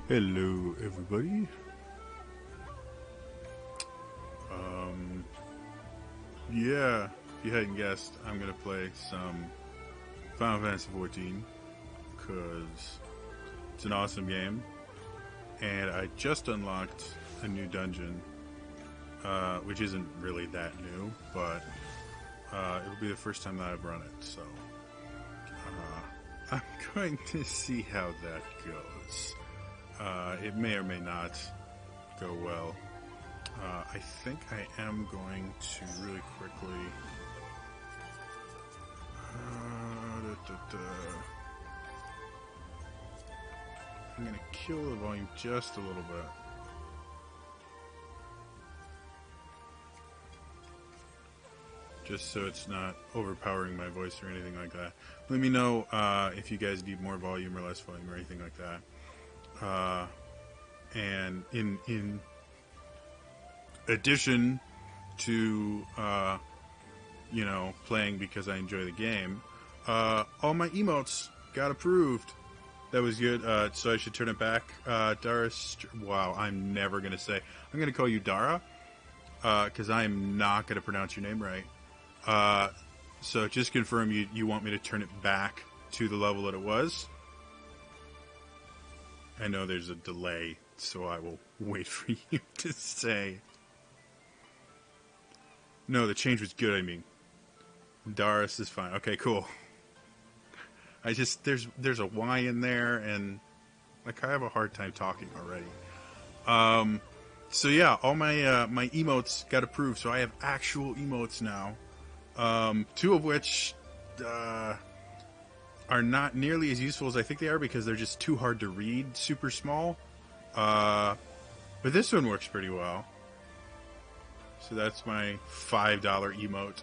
Hello, everybody. Yeah, if you hadn't guessed, I'm gonna play some Final Fantasy XIV because it's an awesome game, and I just unlocked a new dungeon, which isn't really that new, but it'll be the first time that I've run it, so I'm going to see how that goes. It may or may not go well. I think I am going to really quickly. I'm going to kill the volume just a little bit. Just so it's not overpowering my voice or anything like that. Let me know if you guys need more volume or less volume or anything like that. And in addition to playing because I enjoy the game, all my emotes got approved. That was good. So I should turn it back. Dara, wow, I'm never gonna say. I'm gonna call you Dara because I'm not gonna pronounce your name right. So just confirm you want me to turn it back to the level that it was. I know there's a delay, so I will wait for you to say. No, the change was good, I mean. Darius is fine. Okay, cool. I just, there's a Y in there, and, like, I have a hard time talking already. So yeah, all my, my emotes got approved, so I have actual emotes now. Two of which, are not nearly as useful as I think they are because they're just too hard to read, super small. But this one works pretty well. So that's my $5 emote.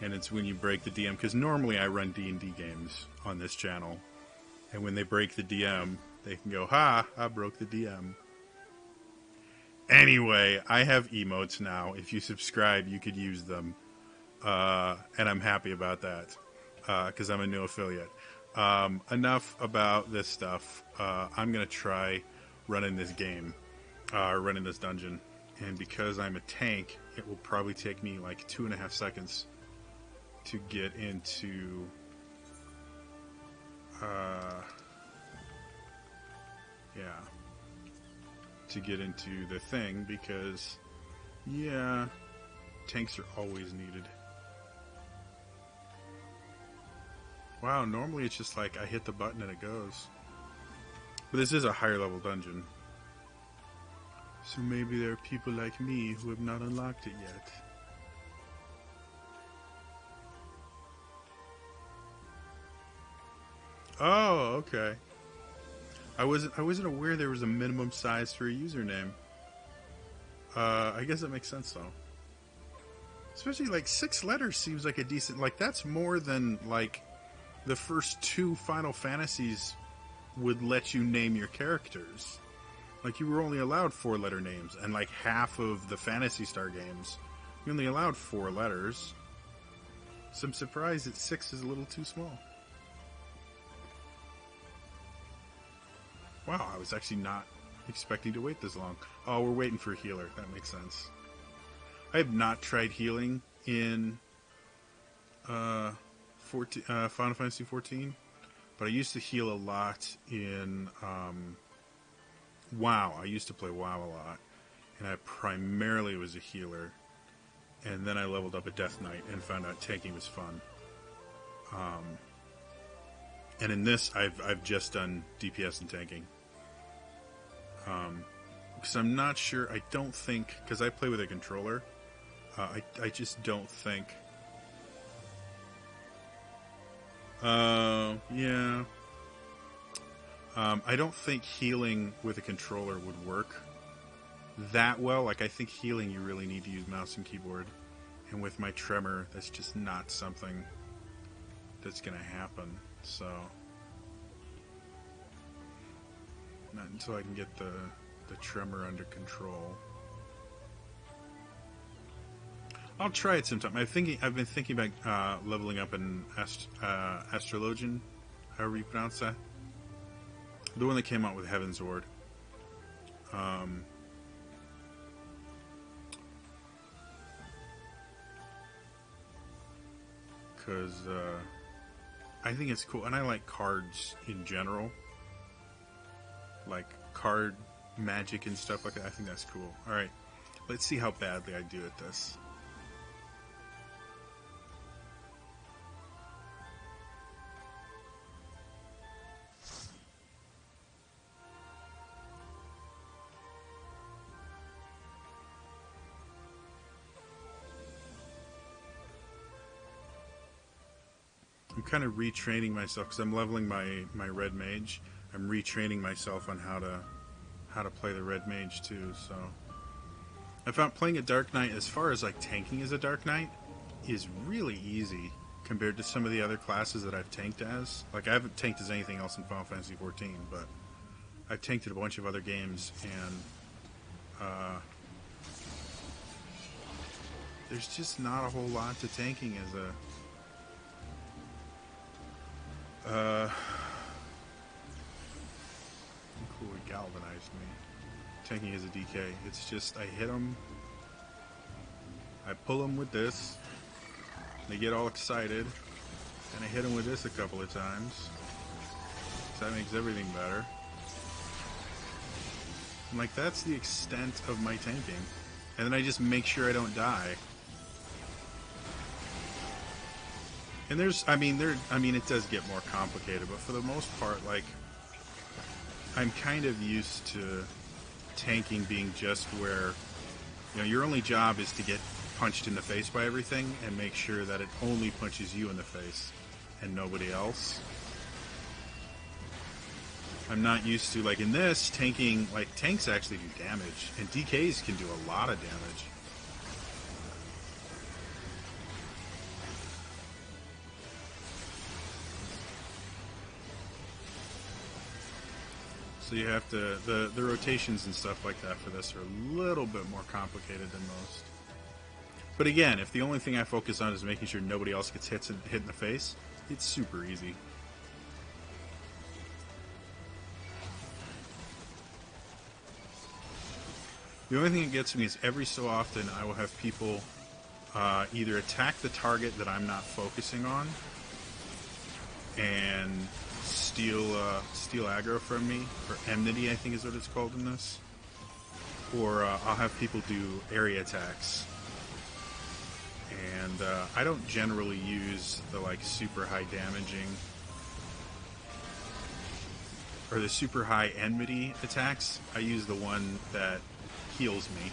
And it's when you break the DM, because normally I run D&D games on this channel. And when they break the DM, they can go, ha, I broke the DM. Anyway, I have emotes now. If you subscribe, you could use them. And I'm happy about that, because I'm a new affiliate. Enough about this stuff. I'm going to try running this game, running this dungeon. And because I'm a tank, it will probably take me like 2.5 seconds to get into to get into the thing, because yeah, tanks are always needed. Wow, normally it's just like I hit the button and it goes. But this is a higher level dungeon. So maybe there are people like me who have not unlocked it yet. Oh, okay. I wasn't aware there was a minimum size for a username. I guess that makes sense though. Especially like 6 letters seems like a decent, like that's more than like the first 2 Final Fantasies would let you name your characters. Like, you were only allowed 4-letter names, and like half of the Phantasy Star games, you only allowed 4 letters. So I'm surprised that 6 is a little too small. Wow, I was actually not expecting to wait this long. Oh, we're waiting for a healer. That makes sense. I have not tried healing in Final Fantasy XIV, but I used to heal a lot in WoW. I used to play WoW a lot, and I primarily was a healer, and then I leveled up a Death Knight and found out tanking was fun. And in this, I've just done DPS and tanking. Because I'm not sure, I don't think, because I play with a controller, I just don't think. Yeah. I don't think healing with a controller would work that well. Like, I think healing, you really need to use mouse and keyboard. And with my tremor, that's just not something that's going to happen. So, not until I can get the tremor under control. I'll try it sometime. I've been thinking about leveling up in Astrologian, however you pronounce that. The one that came out with Heaven's Ward. Um, because I think it's cool, and I like cards in general, like card magic and stuff like that. I think that's cool. All right, let's see how badly I do at this. I'm kind of retraining myself because I'm leveling my red mage. I'm retraining myself on how to play the red mage too. So I found playing a Dark Knight, as far as like tanking as a Dark Knight, is really easy compared to some of the other classes that I've tanked as. Like, I haven't tanked as anything else in Final Fantasy XIV, but I've tanked in a bunch of other games, and there's just not a whole lot to tanking as a cool, it galvanized me. Tanking as a DK. It's just, I hit them, I pull them with this, they get all excited, and I hit them with this a couple of times. So that makes everything better. And like, that's the extent of my tanking. And then I just make sure I don't die. And there's, I mean, it does get more complicated, but for the most part, like, I'm kind of used to tanking being just where, you know, your only job is to get punched in the face by everything and make sure that it only punches you in the face and nobody else. I'm not used to, like, in this, tanking, like, tanks actually do damage, and DKs can do a lot of damage. So you have to, the rotations and stuff like that for this are a little bit more complicated than most. But again, if the only thing I focus on is making sure nobody else gets hit in the face, it's super easy. The only thing that gets me is every so often I will have people either attack the target that I'm not focusing on and steal aggro from me, or enmity I think is what it's called in this, or I'll have people do area attacks, and I don't generally use the like super high damaging or the super high enmity attacks. I use the one that heals me,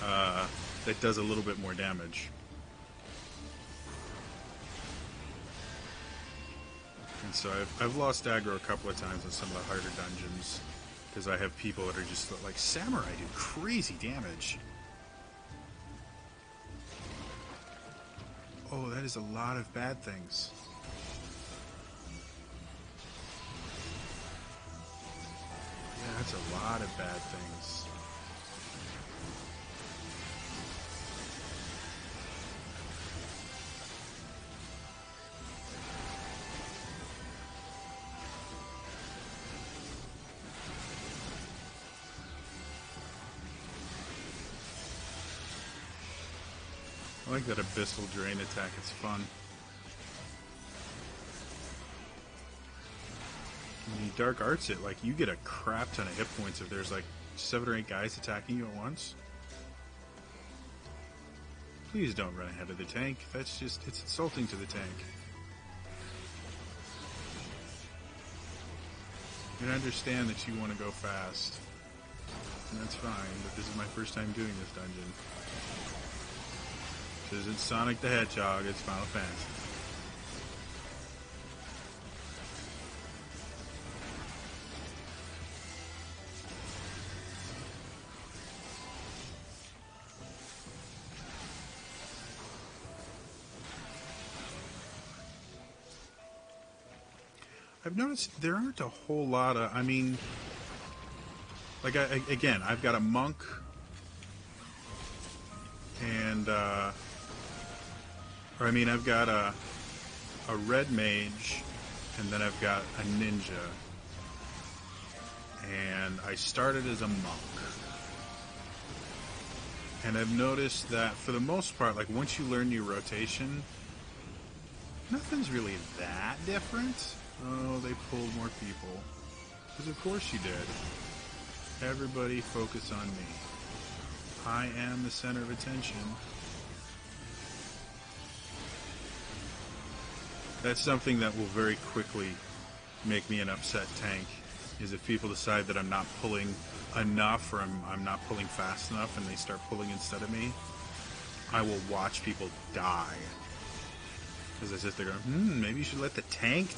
that does a little bit more damage. And so I've lost aggro a couple of times in some of the harder dungeons because I have people that are just like, samurai do crazy damage. Oh, that is a lot of bad things. Yeah, that's a lot of bad things. I like that abyssal drain attack, it's fun. When you dark arts it, like, you get a crap ton of hit points if there's like 7 or 8 guys attacking you at once. Please don't run ahead of the tank. That's just, it's insulting to the tank. You understand that you want to go fast. And that's fine, but this is my first time doing this dungeon. This isn't Sonic the Hedgehog, it's Final Fantasy. I've noticed there aren't a whole lot of, I mean, like, again, I've got a monk and, or I mean, I've got a red mage, and then I've got a ninja. and I started as a monk. And I've noticed that for the most part, like once you learn your rotation, nothing's really that different. Oh, they pulled more people. Because of course you did. Everybody focus on me. I am the center of attention. That's something that will very quickly make me an upset tank, is if people decide that I'm not pulling enough or I'm not pulling fast enough and they start pulling instead of me. I will watch people die. Because I sit there going, maybe you should let the tank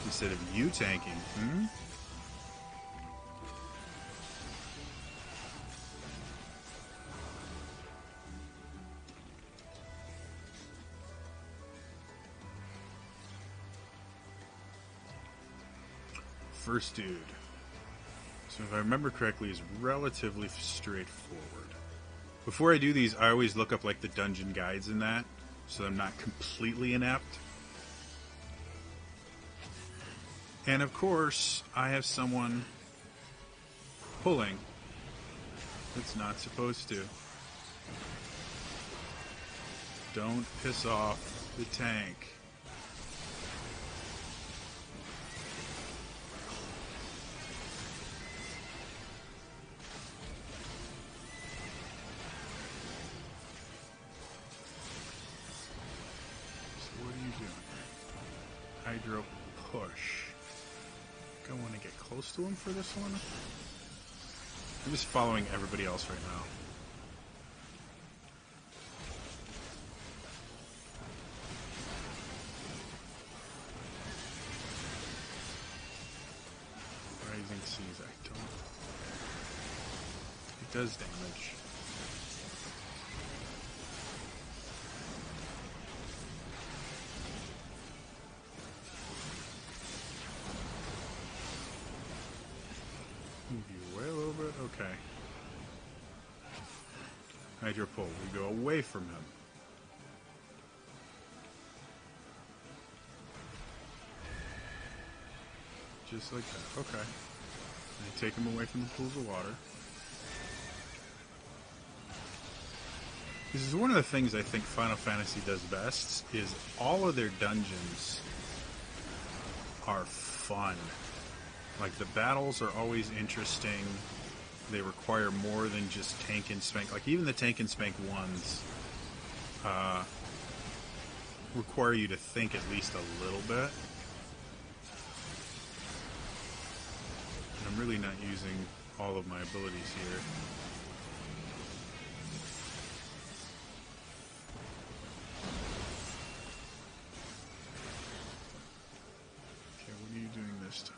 instead of you tanking. First dude. So if I remember correctly, is relatively straightforward. Before I do these, I always look up like the dungeon guides in that, so I'm not completely inept. And of course, I have someone pulling that's not supposed to. Don't piss off the tank. Hydro push. I want to get close to him for this one. I'm just following everybody else right now. Rising Seas, I don't... It does damage. Move you away a little bit? Okay. Hydro pull. We go away from him. Just like that. Okay. I take him away from the pools of water. This is one of the things I think Final Fantasy does best, is all of their dungeons are fun. Like, the battles are always interesting. They require more than just tank and spank. Like, even the tank and spank ones require you to think at least a little bit. And I'm really not using all of my abilities here. Okay, what are you doing this time?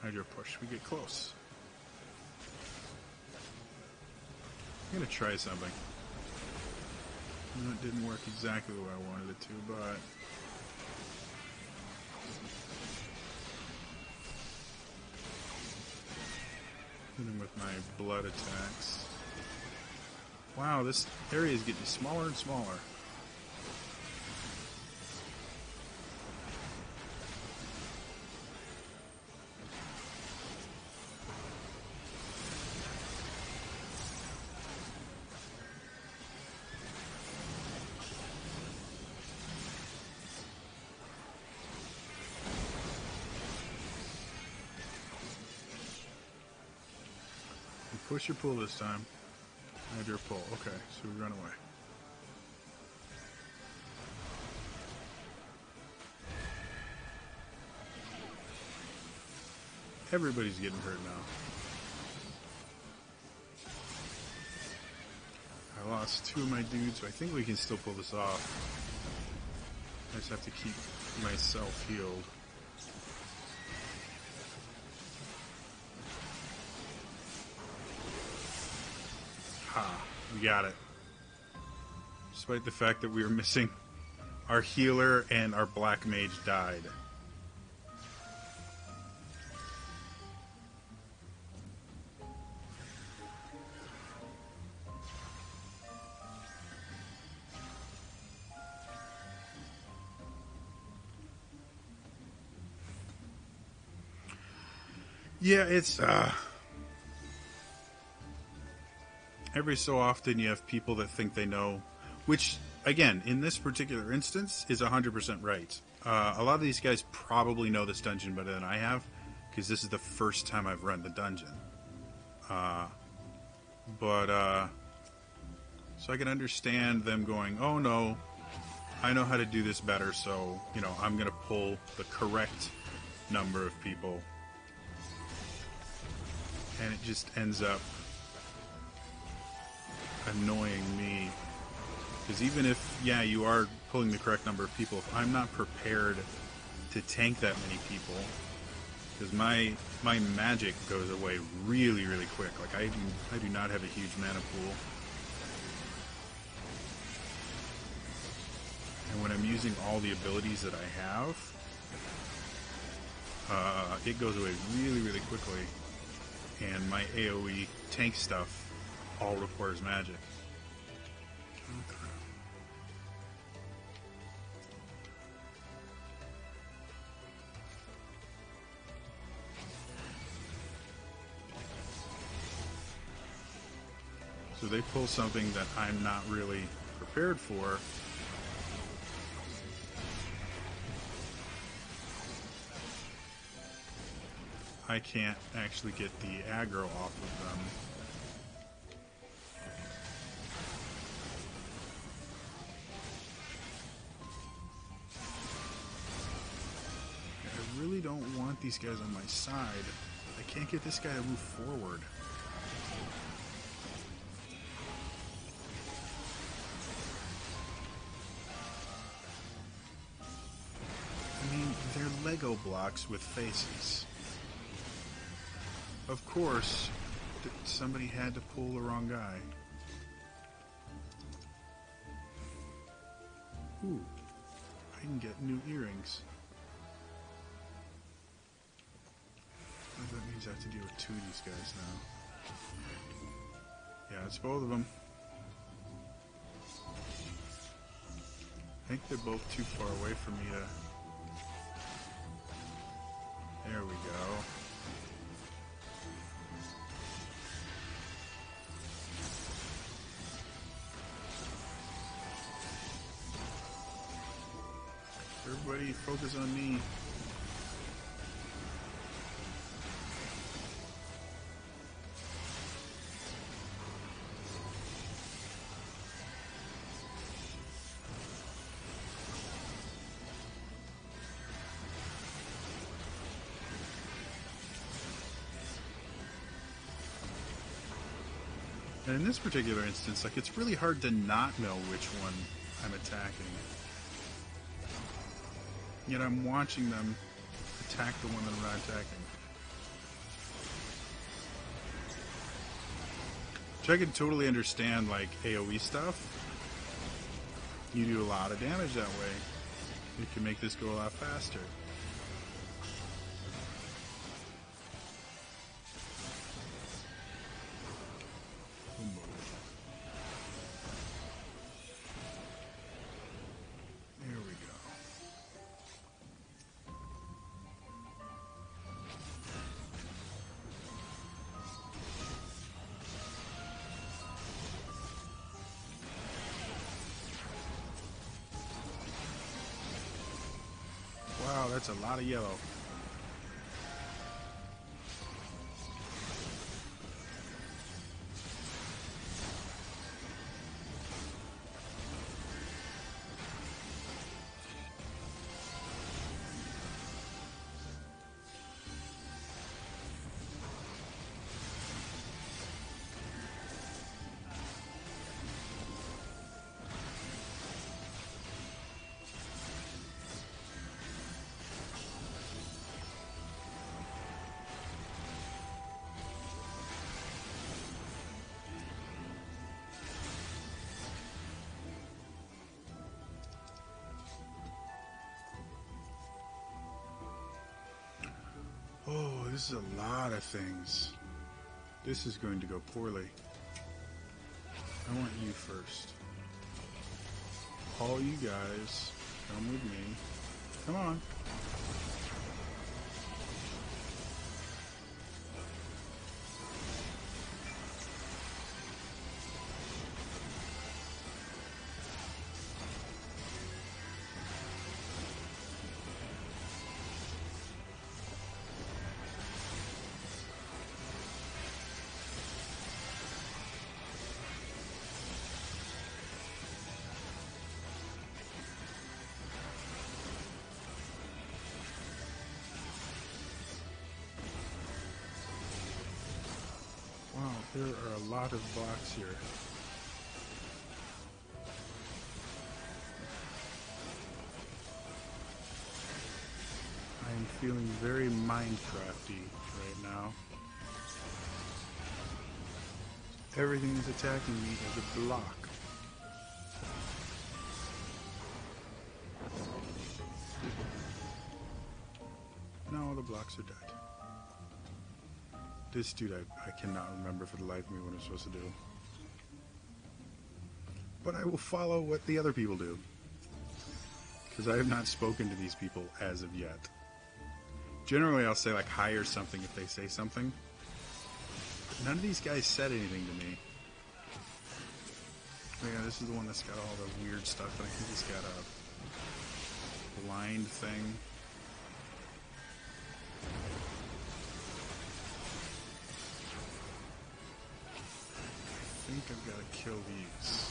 Hydro push. We get close. I'm gonna try something. I know it didn't work exactly the way I wanted it to, but... Hitting with my blood attacks. Wow, this area is getting smaller and smaller. Push or pull this time. Hydro pull. Okay, so we run away. Everybody's getting hurt now. I lost 2 of my dudes, so I think we can still pull this off. I just have to keep myself healed. We got it. Despite the fact that we were missing our healer and our black mage died. Yeah, it's every so often you have people that think they know, which again in this particular instance is 100% right. A lot of these guys probably know this dungeon better than I have, because this is the first time I've run the dungeon. But so I can understand them going, oh no, I know how to do this better, so, you know, I'm going to pull the correct number of people. And it just ends up annoying me. Because even if, yeah, you are pulling the correct number of people, if I'm not prepared to tank that many people, because my magic goes away really, really quick. Like, I do not have a huge mana pool. And when I'm using all the abilities that I have, it goes away really, really quickly. And my AoE tank stuff all requires magic. So they pull something that I'm not really prepared for. I can't actually get the aggro off of them. I really don't want these guys on my side. I can't get this guy to move forward. I mean, they're Lego blocks with faces. Of course, somebody had to pull the wrong guy. Ooh, I can get new earrings. That means I have to deal with two of these guys now. Yeah, it's both of them. I think they're both too far away for me to... There we go. Everybody focus on me. And in this particular instance, like, it's really hard to not know which one I'm attacking. Yet I'm watching them attack the one that I'm not attacking. Which I can totally understand, like, AoE stuff. You do a lot of damage that way. You can make this go a lot faster. Wow, that's a lot of yellow. Oh, this is a lot of things. This is going to go poorly. I want you first. All you guys, come with me. Come on. There are a lot of blocks here. I am feeling very Minecrafty right now. Everything is attacking me as a block. Now all the blocks are dead. This dude, I cannot remember for the life of me what I'm supposed to do. But I will follow what the other people do. Because I have not spoken to these people as of yet. Generally, I'll say like hi or something if they say something. But none of these guys said anything to me. Oh yeah, this is the one that's got all the weird stuff, and I think he's got a blind thing. I think I've got to kill these.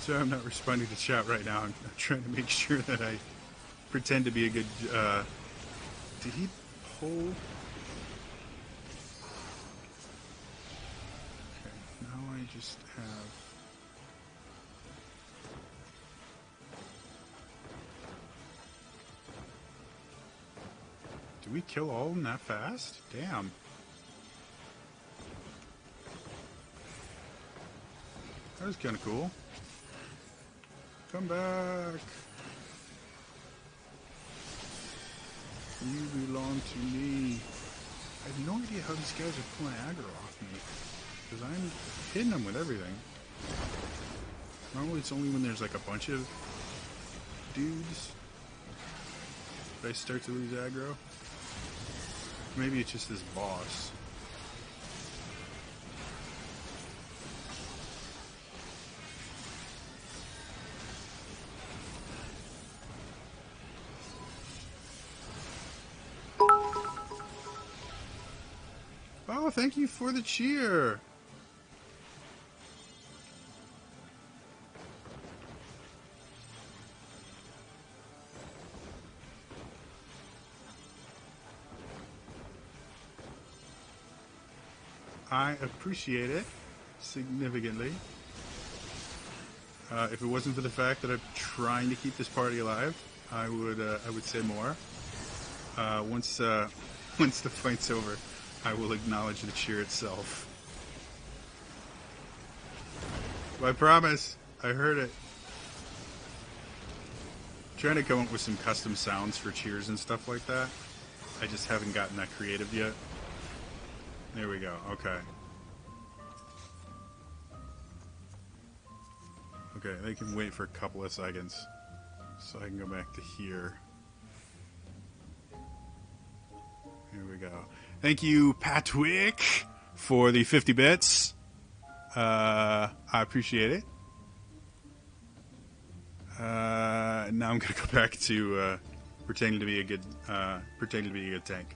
So I'm not responding to chat right now. I'm trying to make sure that I pretend to be a good... did he pull... Okay, now I just have... Did we kill all of them that fast? Damn. That was kind of cool. Come back. You belong to me. I have no idea how these guys are pulling aggro off me. Because I'm hitting them with everything. Normally it's only when there's like a bunch of dudes that I start to lose aggro. Maybe it's just this boss. Oh, thank you for the cheer. I appreciate it significantly. If it wasn't for the fact that I'm trying to keep this party alive, I would say more. Once the fight's over, I will acknowledge the cheer itself. I promise. I heard it. I'm trying to come up with some custom sounds for cheers and stuff like that. I just haven't gotten that creative yet. There we go. Okay. Okay, they can wait for a couple of seconds. So I can go back to here. Here we go. Thank you, Patwick, for the 50 bits. I appreciate it. Now I'm gonna go back to pretending to be a good tank.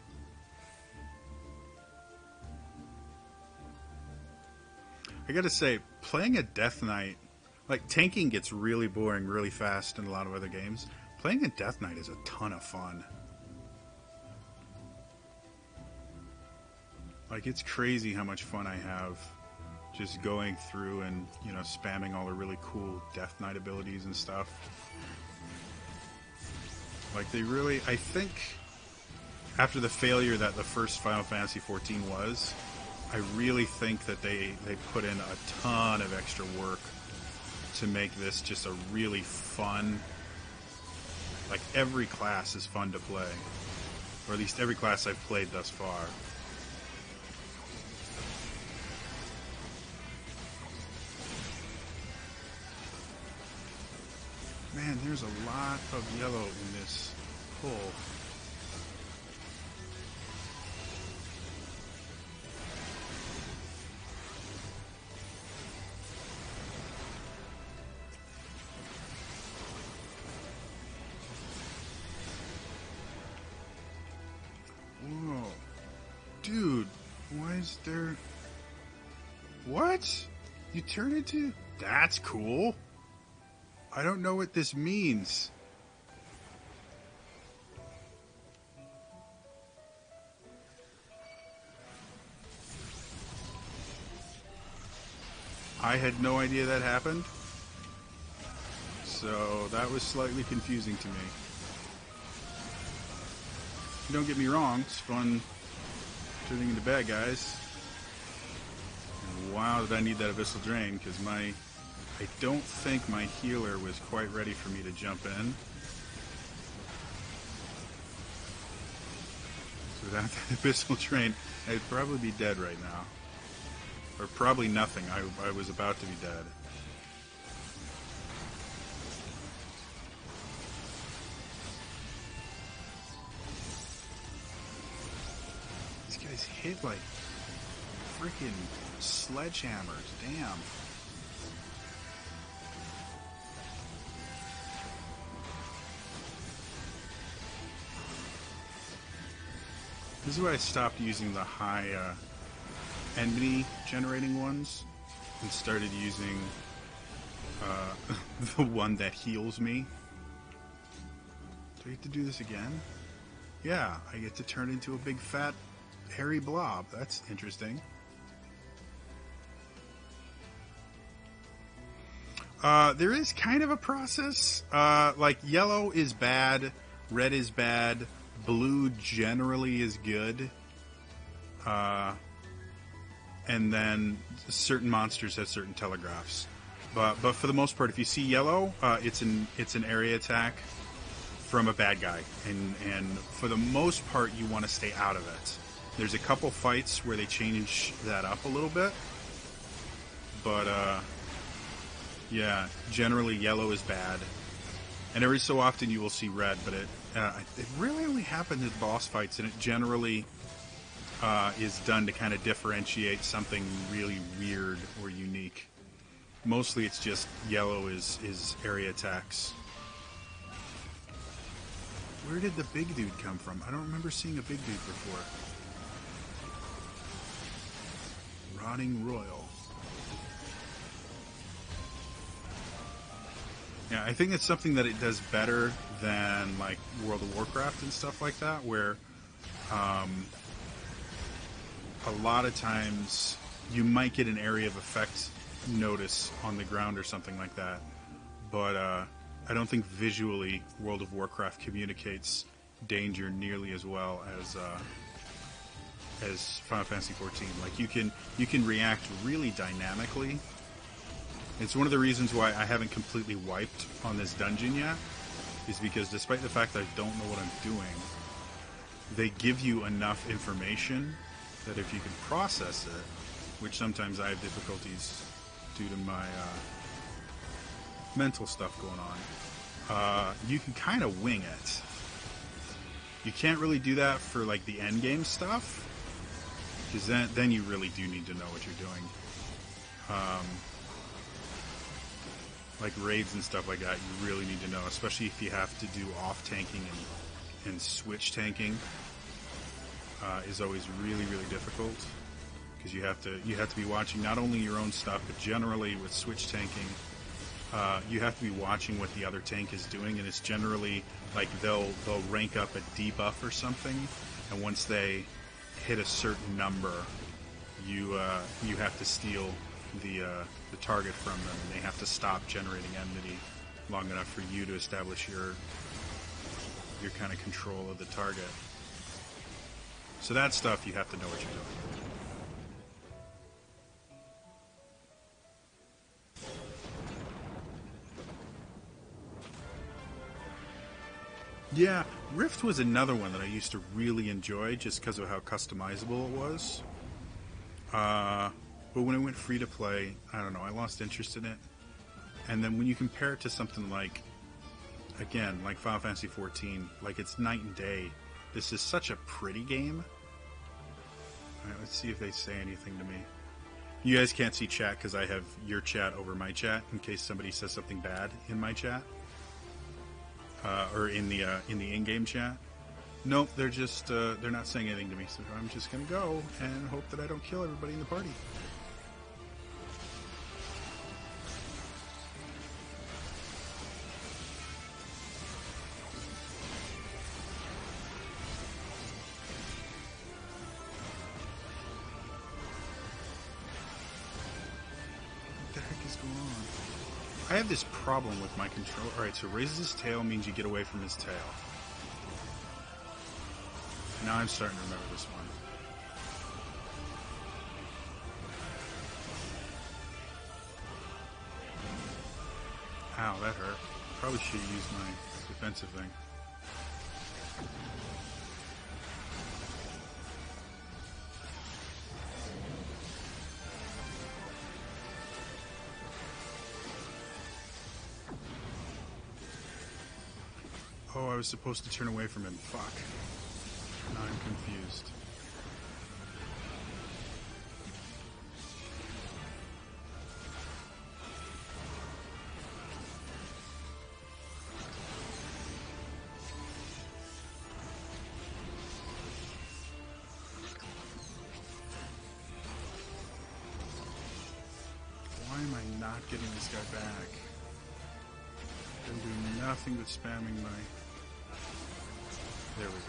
I gotta say, playing a Death Knight, like tanking gets really boring really fast in a lot of other games. Playing a Death Knight is a ton of fun. Like, it's crazy how much fun I have just going through and, you know, spamming all the really cool Death Knight abilities and stuff. Like, they really, I think, after the failure that the first Final Fantasy XIV was, I really think that they put in a ton of extra work to make this just a really fun, like, every class is fun to play. Or at least every class I've played thus far. Man, there's a lot of yellow in this pull. Whoa. Dude, why is there... What? You turn into... That's cool. I don't know what this means. I had no idea that happened. So that was slightly confusing to me. Don't get me wrong, it's fun turning into bad guys. And wow, did I need that Abyssal Drain, because I don't think my healer was quite ready for me to jump in. So without that Abyssal Drain, I'd probably be dead right now. Or probably nothing, I was about to be dead. Hit like freaking sledgehammers. Damn. This is why I stopped using the high enemy generating ones and started using the one that heals me. Do I get to do this again? Yeah, I get to turn into a big fat hairy blob. That's interesting. There is kind of a process. Like yellow is bad, red is bad, blue generally is good. And then certain monsters have certain telegraphs. But for the most part, if you see yellow, it's an area attack from a bad guy, and for the most part, you want to stay out of it. There's a couple fights where they change that up a little bit, but yeah, generally yellow is bad, and every so often you will see red, but it really only happens in boss fights, and it generally is done to kind of differentiate something really weird or unique. Mostly it's just yellow is area attacks. Where did the big dude come from? I don't remember seeing a big dude before. Rotting Royal. Yeah, I think it's something that it does better than like World of Warcraft and stuff like that, where a lot of times you might get an area of effect notice on the ground or something like that, but I don't think visually World of Warcraft communicates danger nearly as well as Final Fantasy XIV. Like you can react really dynamically. It's one of the reasons why I haven't completely wiped on this dungeon yet, is because despite the fact that I don't know what I'm doing, they give you enough information that if you can process it, which sometimes I have difficulties due to my mental stuff going on, you can kind of wing it. You can't really do that for like the end game stuff, because then you really do need to know what you're doing. Like raids and stuff like that, you really need to know, especially if you have to do off tanking and switch tanking. Is always really, really difficult, because you have to be watching not only your own stuff, but generally with switch tanking, you have to be watching what the other tank is doing, and it's generally like they'll rank up a debuff or something, and once they hit a certain number, you have to steal the target from them, and they have to stop generating enmity long enough for you to establish your kind of control of the target. So that stuff, you have to know what you're doing. Yeah, Rift was another one that I used to really enjoy just because of how customizable it was. But when it went free to play, I don't know, I lost interest in it. And then when you compare it to something like, again, like Final Fantasy XIV, like it's night and day. This is such a pretty game. Alright, let's see if they say anything to me. You guys can't see chat because I have your chat over my chat in case somebody says something bad in my chat. Or in the in-game chat. Nope, they're just, they're not saying anything to me, so I'm just gonna go and hope that I don't kill everybody in the party. What the heck is going on? I have this problem with my control. Alright, so raises his tail means you get away from his tail. Now I'm starting to remember this one. Ow, that hurt. Probably should have used my defensive thing. Oh, I was supposed to turn away from him. Fuck. Now I'm confused. Why am I not getting this guy back? I'm doing nothing but spamming my... There we go.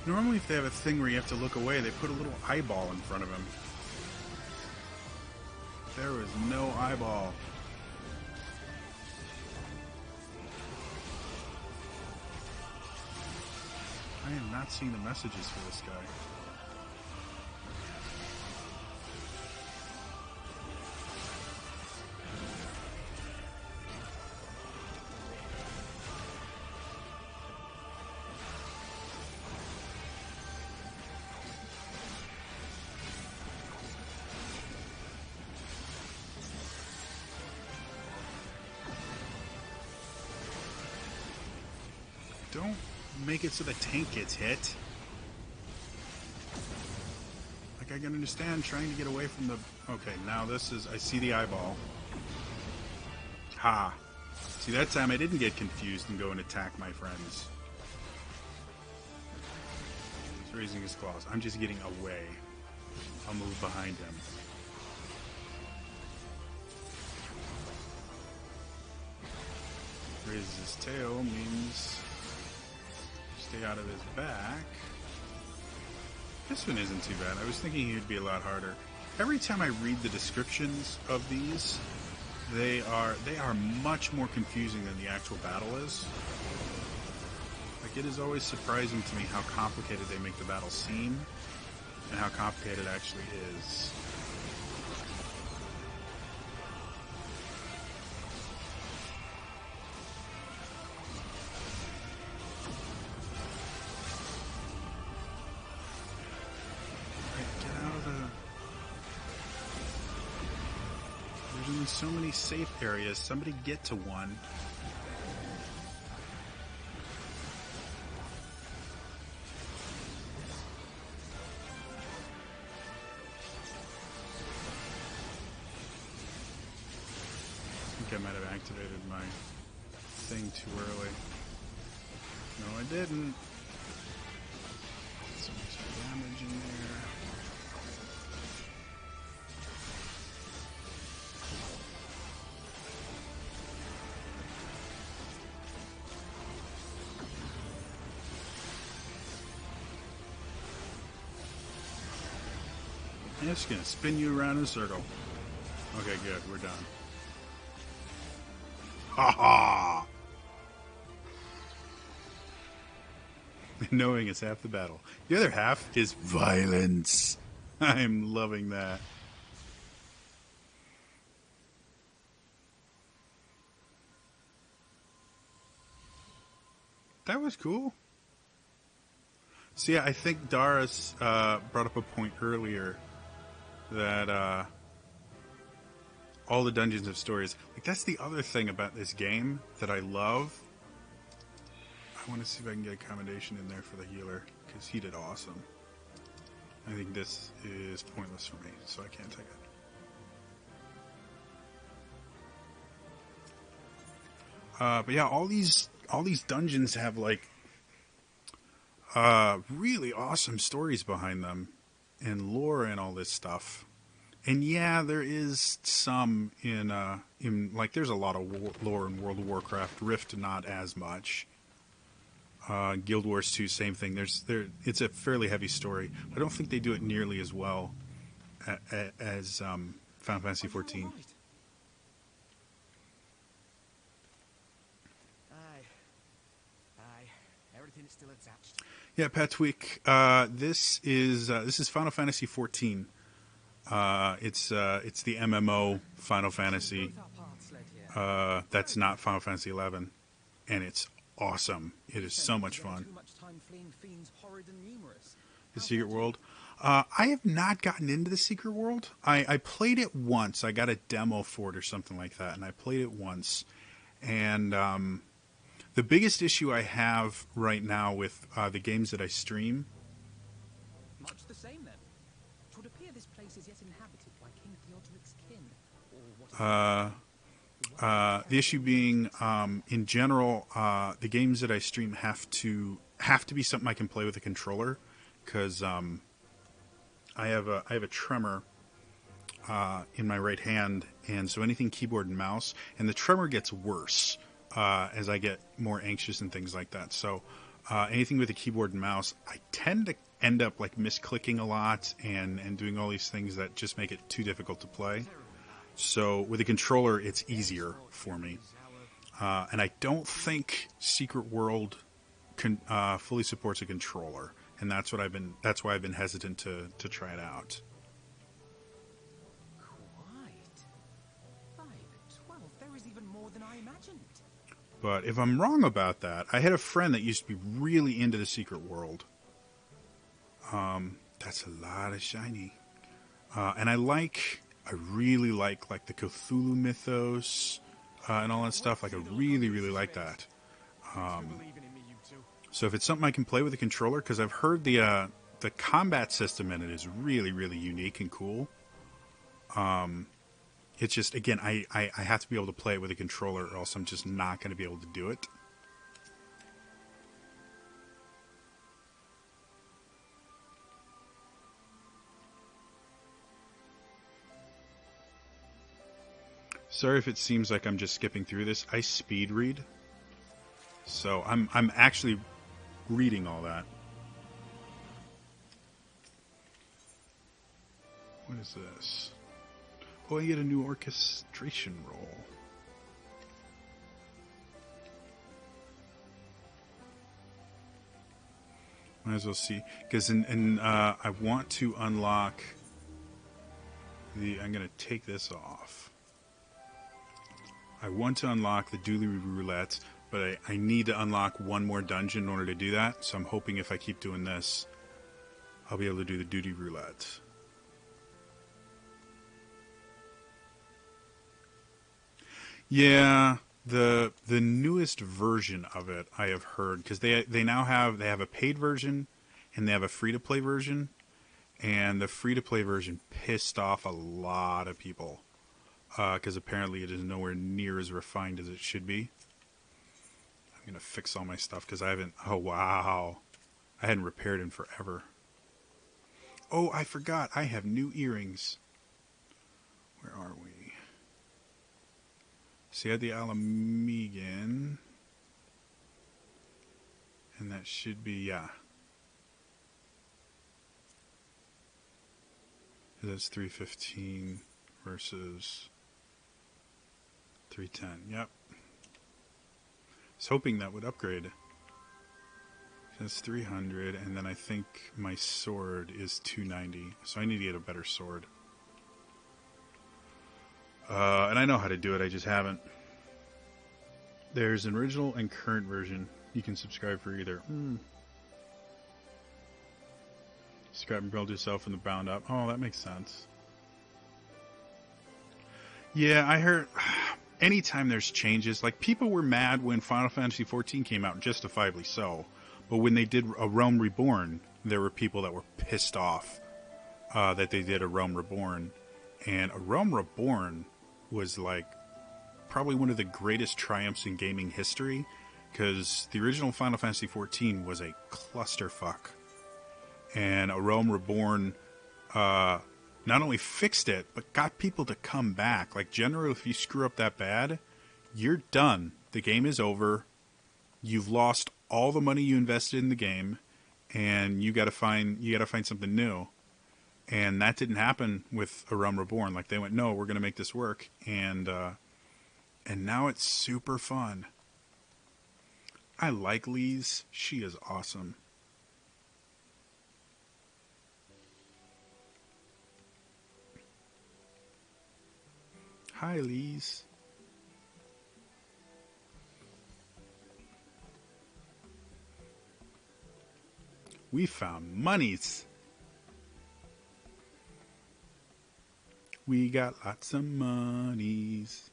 Normally if they have a thing where you have to look away, they put a little eyeball in front of him. There was no eyeball. I am not seeing the messages for this guy. Don't make it so the tank gets hit. Like, I can understand trying to get away from the... Okay, now this is... I see the eyeball. Ha! See, that time I didn't get confused and go and attack my friends. He's raising his claws. I'm just getting away. I'll move behind him. Raises his tail means... Stay out of his back. This one isn't too bad. I was thinking he would be a lot harder. Every time I read the descriptions of these, they are much more confusing than the actual battle is. Like, it is always surprising to me how complicated they make the battle seem and how complicated it actually is. So many safe areas. Somebody get to one. I think I might have activated my thing too early. No, I didn't. So much damage in there. I'm just gonna spin you around in a circle. Okay, good. We're done. Ha ha! Knowing is half the battle. The other half is violence. I'm loving that. That was cool. So yeah, I think Dara's brought up a point earlier that all the dungeons have stories. Like, that's the other thing about this game that I love. I want to see if I can get a commendation in there for the healer, because he did awesome. I think this is pointless for me, so I can't take But yeah, all these dungeons have like really awesome stories behind them, and lore and all this stuff. And yeah, there is some in like there's a lot of lore in World of Warcraft. Rift not as much. Guild Wars 2, same thing. It's a fairly heavy story. I don't think they do it nearly as well as Final Fantasy 14. Right? Aye. Everything is still attached. Yeah, Pat Tweak. This is Final Fantasy 14. It's the MMO Final Fantasy. Both our paths led here. That's not Final Fantasy 11, and it's awesome. It is so much fun. Too much time fleeing fiends horrid and numerous. The Secret World. I have not gotten into the Secret World. I played it once. I got a demo for it or something like that, and I played it once. And the biggest issue I have right now with the games that I stream. Much the same then. It would appear this place is yet inhabited by King Theodoric's kin. Or what is The issue being, in general, the games that I stream have to be something I can play with a controller, because I have a tremor in my right hand, and so anything keyboard and mouse, and the tremor gets worse as I get more anxious and things like that. So anything with a keyboard and mouse, I tend to end up like misclicking a lot and doing all these things that just make it too difficult to play. So with a controller, it's easier for me. And I don't think Secret World fully supports a controller, and that's why I've been hesitant to try it out. quite? 5, 12. There is even more than I imagined. But if I'm wrong about that, I had a friend that used to be really into the Secret World. That's a lot of shiny. And I really like the Cthulhu mythos and all that stuff. Like I really like that. Believing in me, you two. So if it's something I can play with a controller, because I've heard the combat system in it is really unique and cool. It's just, again, I have to be able to play it with a controller, or else I'm just not going to be able to do it. Sorry if it seems like I'm just skipping through this. I speed read, so I'm actually reading all that. What is this? Oh, I get a new orchestration roll. Might as well see, because I want to unlock the. I'm going to take this off. I want to unlock the duty roulette, but I need to unlock one more dungeon in order to do that. So I'm hoping if I keep doing this, I'll be able to do the duty roulette. Yeah, the newest version of it I have heard, because they now have a paid version and they have a free to play version, and the free to play version pissed off a lot of people because apparently it is nowhere near as refined as it should be. I'm gonna fix all my stuff because I haven't. Oh wow, I hadn't repaired in forever. Oh, I forgot. I have new earrings. Where are we? So you had the Alamegan. And that should be, yeah. That's 315 versus 310. Yep. I was hoping that would upgrade. That's 300, and then I think my sword is 290. So I need to get a better sword. And I know how to do it, I just haven't. There's an original and current version. You can subscribe for either. Scrap and build yourself in the bound up. Oh, that makes sense. Yeah, I heard anytime there's changes, like people were mad when Final Fantasy XIV came out, justifiably so. But when they did a Realm Reborn, there were people that were pissed off that they did a Realm Reborn. And a Realm Reborn was like probably one of the greatest triumphs in gaming history, because the original Final Fantasy XIV was a clusterfuck, and A Realm Reborn not only fixed it, but got people to come back. Like, generally, if you screw up that bad, you're done. The game is over. You've lost all the money you invested in the game, and you gotta find something new. And that didn't happen with A Realm Reborn. Like, they went, no, we're gonna make this work, and now it's super fun. I like Lise. She is awesome. Hi, Lise. We found monies. We got lots of monies.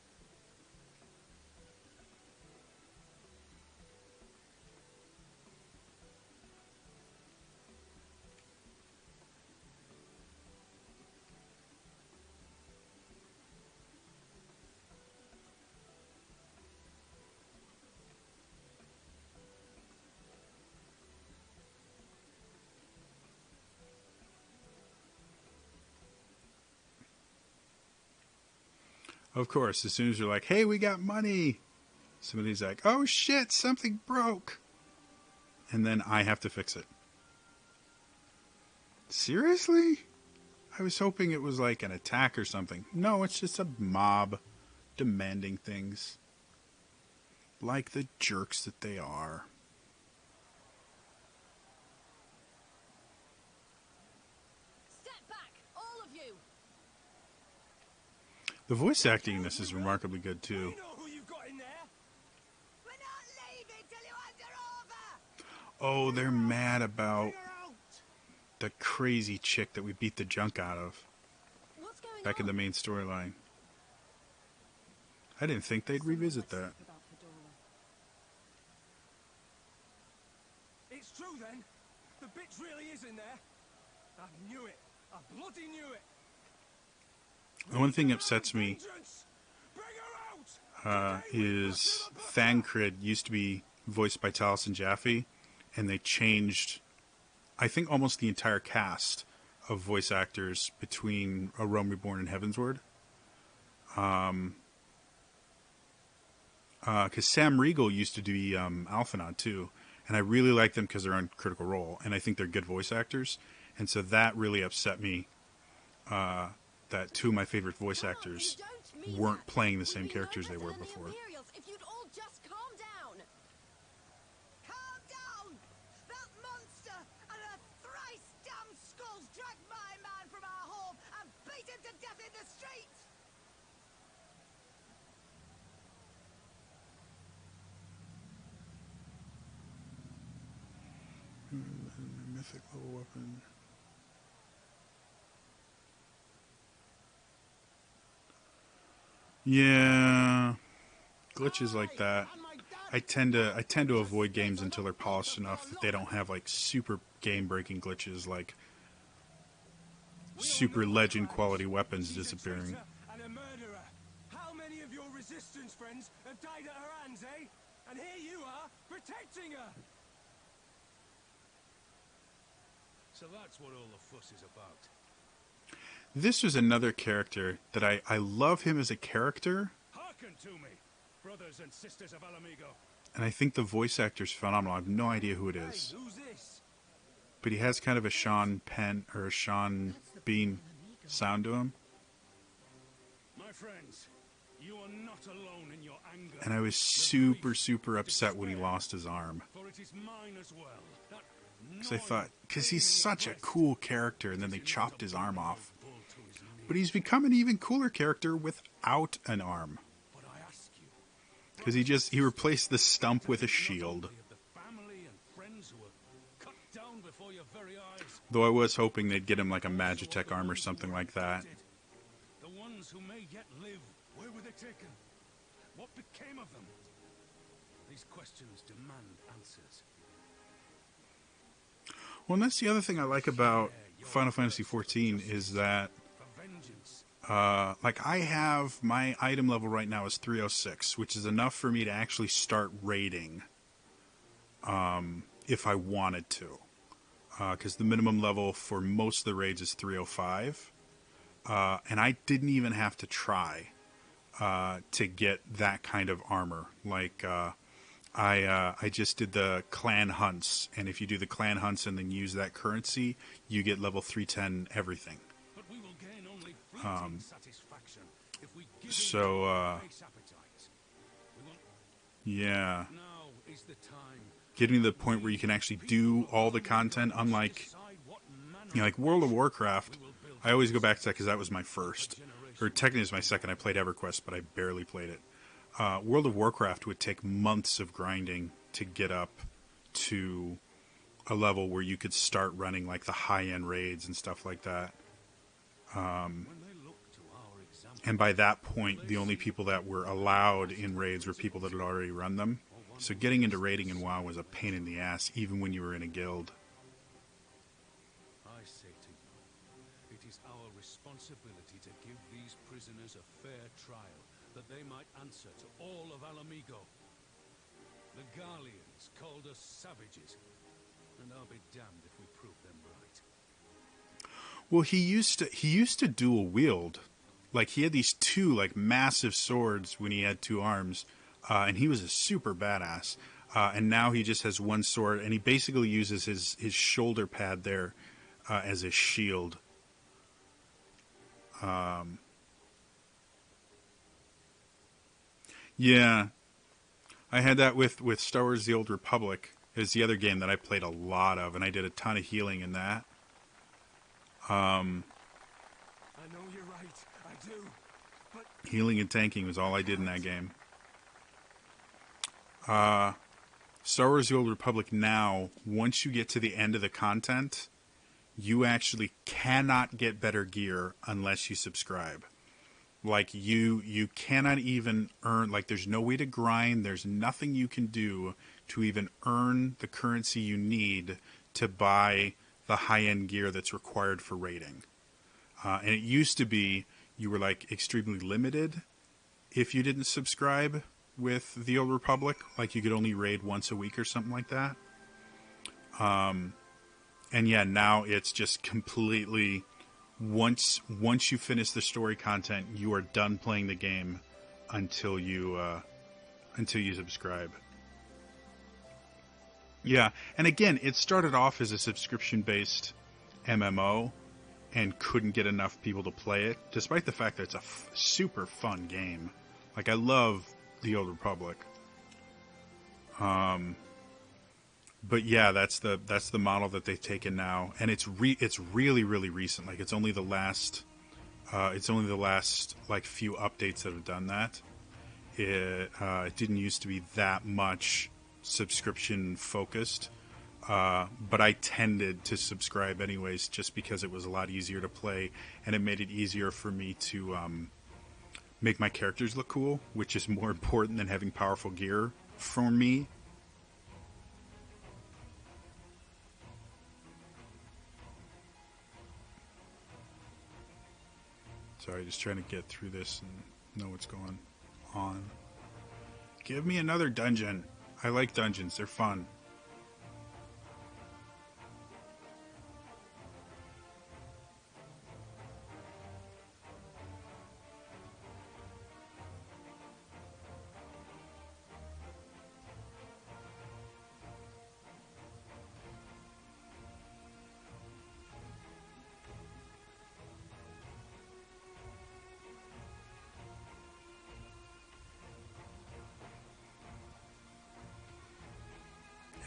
Of course, as soon as you're like, hey, we got money, somebody's like, oh shit, something broke. And then I have to fix it. Seriously? I was hoping it was like an attack or something. No, it's just a mob demanding things. Like the jerks that they are. Step back, all of you. The voice acting in this is remarkably good too. We know who you've got in there. We're not leaving till you hand her over. Oh, they're mad about Bring her out. the crazy chick that we beat the junk out of What's going back on? in the main storyline. I didn't think they'd revisit that. It's true then. The bitch really is in there. I knew it. I bloody knew it. The one thing that upsets me Vengeance. Bring her out. is Thancred used to be voiced by Taliesin Jaffe, and they changed, I think, almost the entire cast of voice actors between A Realm Reborn and Heavensward. Because Sam Riegel used to be Alphinaud too, and I really like them because they're on Critical Role, and I think they're good voice actors, and so that really upset me that two of my favorite voice actors weren't playing the same characters they were before. If you'd all just calm down. Calm down! That monster and her thrice damned skulls dragged my man from our home and beat him to death in the street! Mythic level weapon. Yeah, glitches like that. I tend to avoid games until they're polished enough that they don't have like super game breaking glitches like super legend quality weapons She's a disappearing. traitor and a murderer. How many of your resistance friends have died at her hands, eh? And here you are, protecting her. So that's what all the fuss is about. This was another character that I love him as a character, Hearken to me, brothers and sisters of Alamigo. and I think the voice actor's phenomenal. I have no idea who it is, Hey, who's this? but he has kind of a Sean Penn or a Sean Bean sound to him, My friends, you are not alone in your anger. and I was super upset when he lost his arm. For it is mine as well. That Because I thought, because he's such a cool character, and then they chopped his arm off. But he's become an even cooler character without an arm. But I ask you, Because he replaced the stump with a shield. of the family and friends who were cut down before your very eyes. Though I was hoping they'd get him like a Magitech arm or something like that. The ones who may yet live, where were they taken? What became of them? These questions demand answers. Well, and that's the other thing I like about Final Fantasy XIV is that For vengeance, Like, I have my item level right now is 306, which is enough for me to actually start raiding, if I wanted to. Because the minimum level for most of the raids is 305. And I didn't even have to try to get that kind of armor. Like, I just did the clan hunts, and if you do the clan hunts and then use that currency, you get level 310 everything. But we will gain only fleeting satisfaction if we give in So, to our base appetites. We want yeah. now is the time. Getting to the point where you can actually do all the content, unlike, Decide what manner you know, like World of Warcraft. I always go back to that because that was my first. Or technically it was my second. I played EverQuest, but I barely played it. World of Warcraft would take months of grinding to get up to a level where you could start running like the high-end raids and stuff like that. when they look to our example. And by that point, the only people that were allowed in raids were people that had already run them. So getting into raiding in WoW was a pain in the ass, even when you were in a guild. I say to you, it is our responsibility to give these prisoners a fair trial, that they might answer to all of Alamigo. The Garleans called us savages, and I'll be damned if we prove them right. Well, he used to dual wield. Like, he had these two like massive swords when he had two arms, and he was a super badass. And now he just has one sword, and he basically uses his shoulder pad there as a shield. Yeah, I had that with Star Wars: The Old Republic. It was the other game that I played a lot of, and I did a ton of healing in that. I know you're right. I do. But Healing and tanking was all I did in that game. Star Wars: The Old Republic now, once you get to the end of the content, you actually cannot get better gear unless you subscribe. Like, you cannot even earn, like, there's no way to grind, there's nothing you can do to even earn the currency you need to buy the high-end gear that's required for raiding. And it used to be you were, like, extremely limited if you didn't subscribe with the Old Republic. Like, you could only raid once a week or something like that. And yeah, now it's just completely... Once you finish the story content, you are done playing the game until you subscribe. Yeah, and again, it started off as a subscription-based MMO and couldn't get enough people to play it, despite the fact that it's a super fun game. Like, I love the Old Republic. But yeah, that's the model that they've taken now, and it's really recent. Like, it's only the last like few updates that have done that. It didn't used to be that much subscription focused, but I tended to subscribe anyways, just because it was a lot easier to play, and it made it easier for me to make my characters look cool, which is more important than having powerful gear for me. Sorry, just trying to get through this and know what's going on. Give me another dungeon. I like dungeons. They're fun.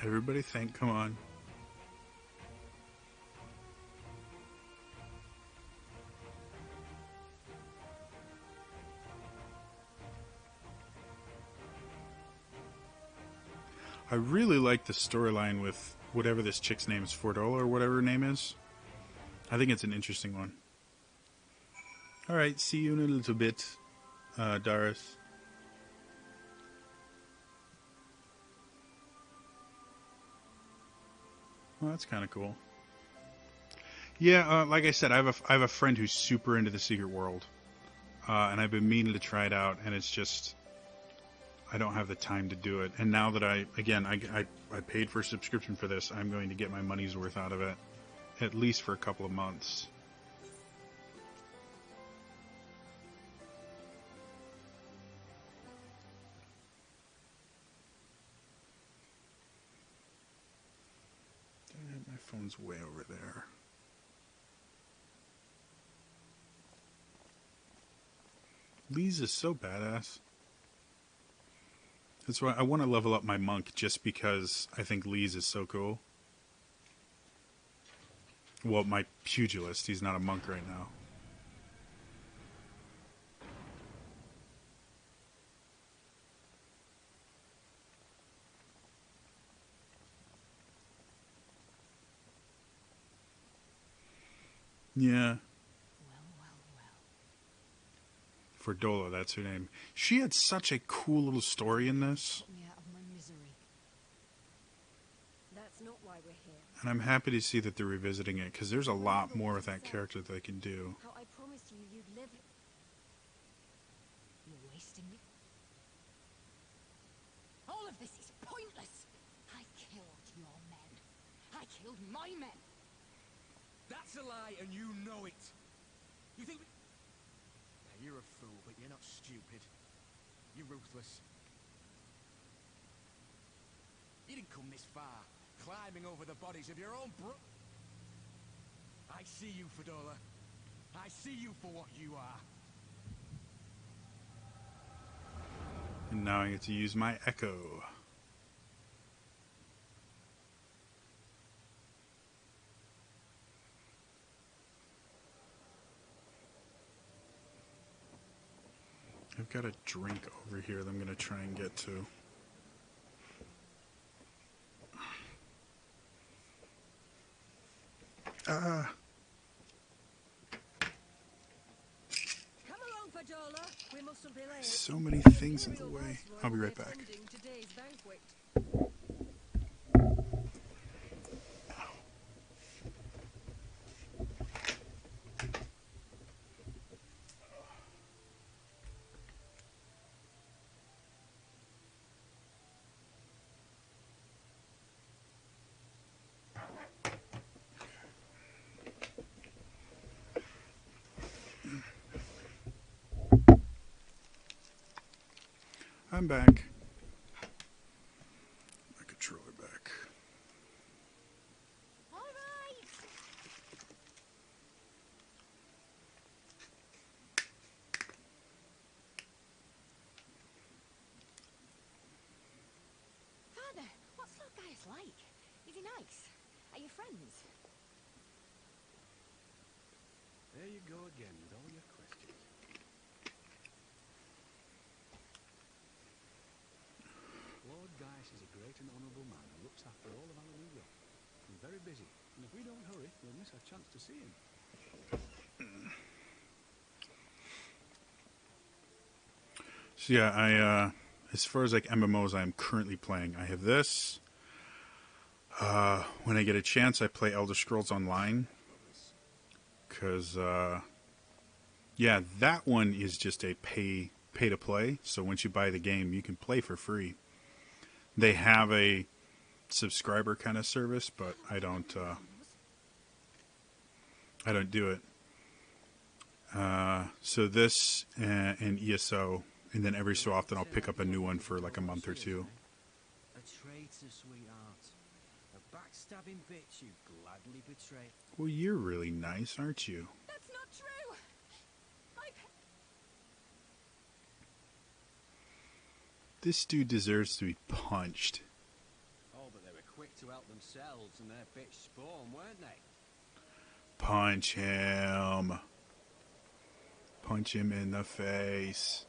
Everybody think, come on. I really like the storyline with whatever this chick's name is, Fordola or whatever her name is. I think it's an interesting one. Alright, see you in a little bit, Darius. Well, that's kind of cool. Yeah, like I said, I have a friend who's super into the Secret World. and I've been meaning to try it out, and it's just I don't have the time to do it. And now that I paid for a subscription for this, I'm going to get my money's worth out of it, at least for a couple of months. My phone's way over there. Lee's is so badass. That's why I want to level up my monk, just because I think Lee's is so cool. Well, my pugilist, he's not a monk right now. Yeah. Fordola, that's her name. She had such a cool little story in this. Put me out of my misery. That's not why we're here. And I'm happy to see that they're revisiting it, because there's a lot more with that character that they can do. How I promised you you'd live it. You're wasting it. All of this is pointless. I killed your men. I killed my men. That's a lie, and you know it. You think... Yeah, you're a fool, but you're not stupid. You're ruthless. You didn't come this far, climbing over the bodies of your own I see you, Fordola. I see you for what you are. And now I get to use my echo. I've got a drink over here that I'm going to try and get to. Come along, Fordola. We mustn't be late. So many things in the way. I'll be right back. Today's banquet. I'm back. My controller back. All right. Father, what's that guy's like? Is he nice? Are you friends? There you go again with all your questions. Lord Gaius is a great and honourable man who looks after all of Alamigo. He's very busy, and if we don't hurry, we'll miss our chance to see him. So yeah, as far as like MMOs I'm currently playing, I have this. When I get a chance, I play Elder Scrolls Online. Because, yeah, that one is just a pay to play. So once you buy the game, you can play for free. They have a subscriber kind of service, but I don't do it. So this and ESO, and then every so often I'll pick up a new one for like a month or two. A traitor, sweetheart. A backstabbing bitch you gladly betray. Well, you're really nice, aren't you? That's not true. This dude deserves to be punched. Oh, but they were quick to help themselves and their bitch spawn, weren't they? Punch him. Punch him in the face.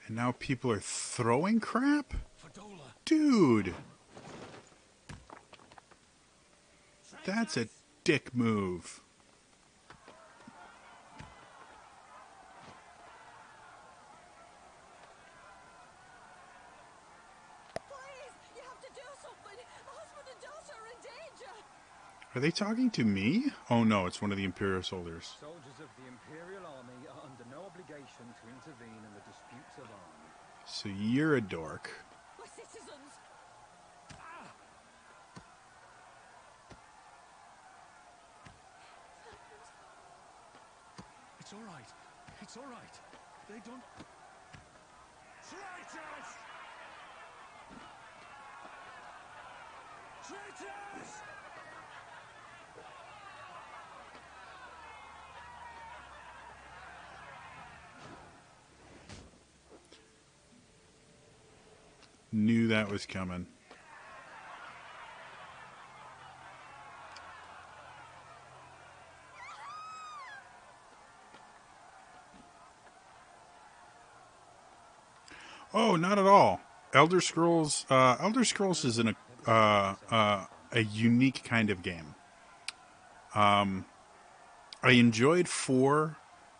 And now people are throwing crap? Fordola. Dude. That's a dick move. Please, you have Are they talking to me? Oh no, it's one of the Imperial soldiers. Soldiers of the Imperial Army are under no obligation to intervene in the disputes of army. So you're a dork. We're citizens. It's all right. It's all right. They don't... Traitors! Traitors! Knew that was coming. Oh, not at all. Elder Scrolls. Elder Scrolls is a unique kind of game. I enjoyed 4.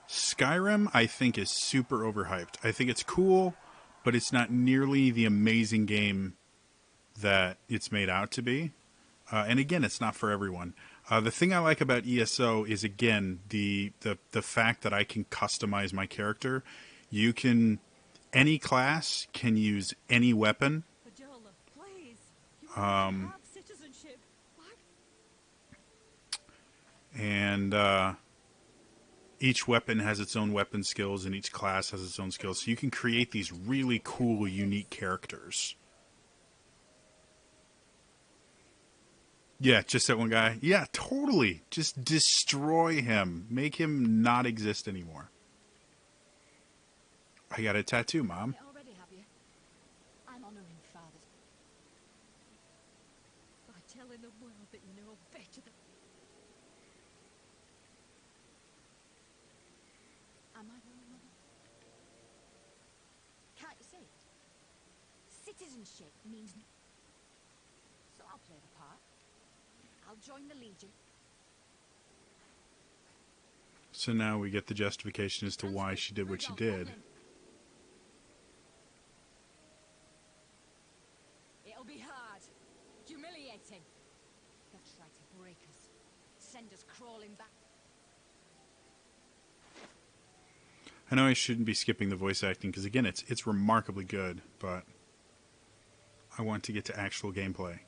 Skyrim, I think, is super overhyped. I think it's cool, but it's not nearly the amazing game that it's made out to be. And again, it's not for everyone. The thing I like about ESO is, again, the fact that I can customize my character. You can... Any class can use any weapon. Pajola, please. You have citizenship. What? And each weapon has its own weapon skills, and each class has its own skills. So you can create these really cool, unique characters. Yeah, just that one guy. Yeah, totally. Just destroy him. Make him not exist anymore. I got a tattoo, Mom. Already have you? I'm honoring fathers by telling the world that you know better than... Am I wrong, Mother? Can't you see it? Citizenship means... So I'll play the part. I'll join the Legion. So now we get the justification as to why she did what she did. It'll be hard. Humiliating. They'll try to break us. Send us crawling back. I know I shouldn't be skipping the voice acting because, again, it's remarkably good, but I want to get to actual gameplay.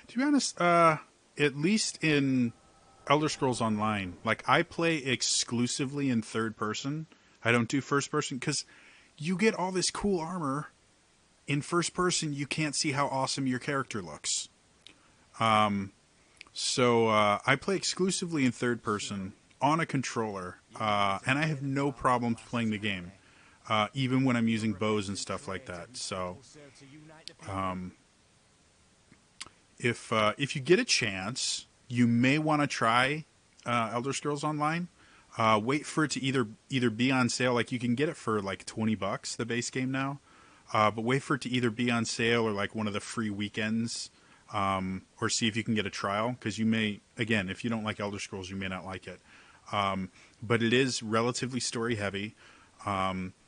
To be honest, at least in Elder Scrolls Online, like, I play exclusively in third person. I don't do first person because you get all this cool armor. In first person, you can't see how awesome your character looks. So I play exclusively in third person on a controller, and I have no problems playing the game, even when I'm using bows and stuff like that. So if you get a chance, you may want to try Elder Scrolls Online. Wait for it to either be on sale. Like, you can get it for like $20, the base game now. But wait for it to either be on sale or like one of the free weekends, or see if you can get a trial, because you may, again, if you don't like Elder Scrolls, you may not like it. But it is relatively story heavy.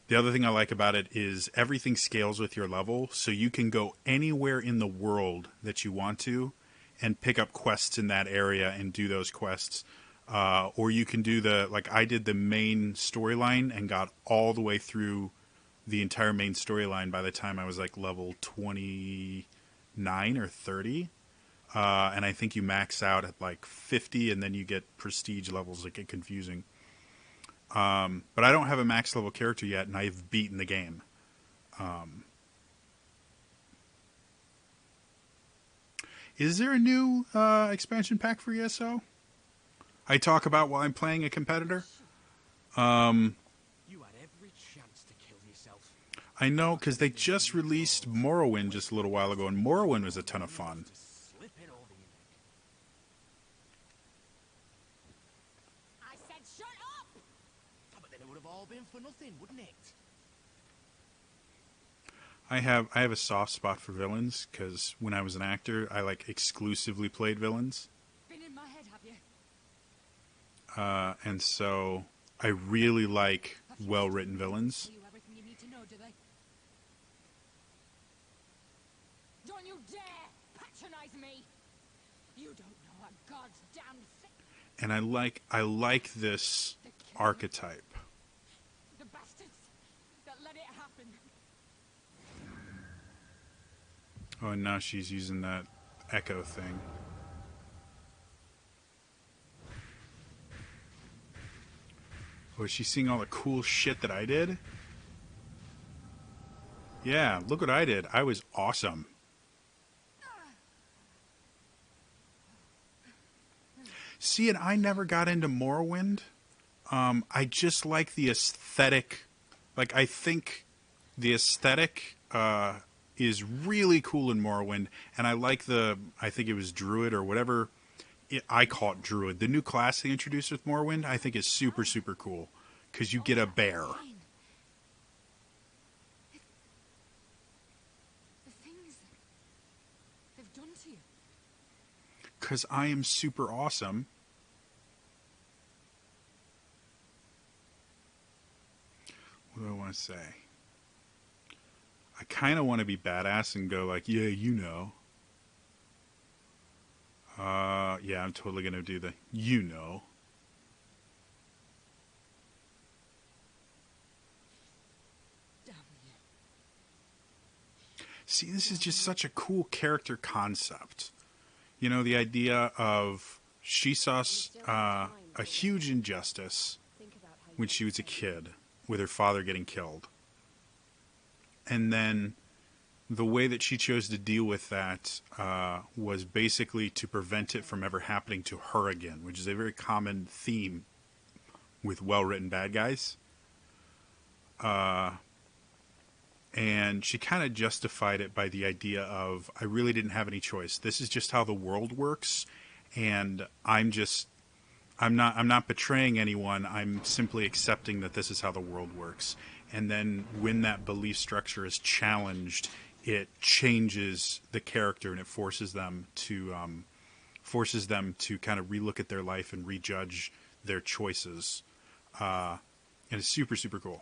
The other thing I like about it is everything scales with your level, so you can go anywhere in the world that you want to and pick up quests in that area and do those quests. Or you can do I did the main storyline and got all the way through the entire main storyline by the time I was like level 29 or 30. And I think you max out at like 50, and then you get prestige levels that get confusing. But I don't have a max level character yet, and I've beaten the game. Is there a new expansion pack for ESO? I talk about while I'm playing a competitor. You had every chance to kill yourself. I know, because they just released Morrowind just a little while ago, and Morrowind was a ton of fun. Slip it over your neck. I said shut up! Oh, but then it would have all been for nothing, wouldn't it? I have a soft spot for villains, because when I was an actor, I exclusively played villains. Been in my head, have you? And so I really like well-written villains. Tell you everything you need to know, do they? Don't you dare patronize me! You don't know a god's damned thing. And I like this archetype. The bastards that let it happen. Oh, and now she's using that echo thing. Oh, is she seeing all the cool shit that I did? Yeah, look what I did. I was awesome. See, and I never got into Morrowind. I just like the aesthetic. Like, I think the aesthetic is really cool in Morrowind, and I like I think it was Druid or whatever. I call it Druid. The new class they introduced with Morrowind, I think is super, super cool, because you get a bear. The things they've done to you. Because I am super awesome. What do I want to say? I kind of want to be badass and go like, yeah, you know. Yeah, I'm totally going to do the, you know. Damn you. See, this is just such a cool character concept. You know, the idea of she saw a huge injustice when she was a kid with her father getting killed. And then the way that she chose to deal with that was basically to prevent it from ever happening to her again, which is a very common theme with well-written bad guys. And she kind of justified it by the idea of, I really didn't have any choice. This is just how the world works, and I'm not betraying anyone. I'm simply accepting that this is how the world works. And then when that belief structure is challenged, it changes the character and it forces them to kind of relook at their life and rejudge their choices. And it's super, super cool.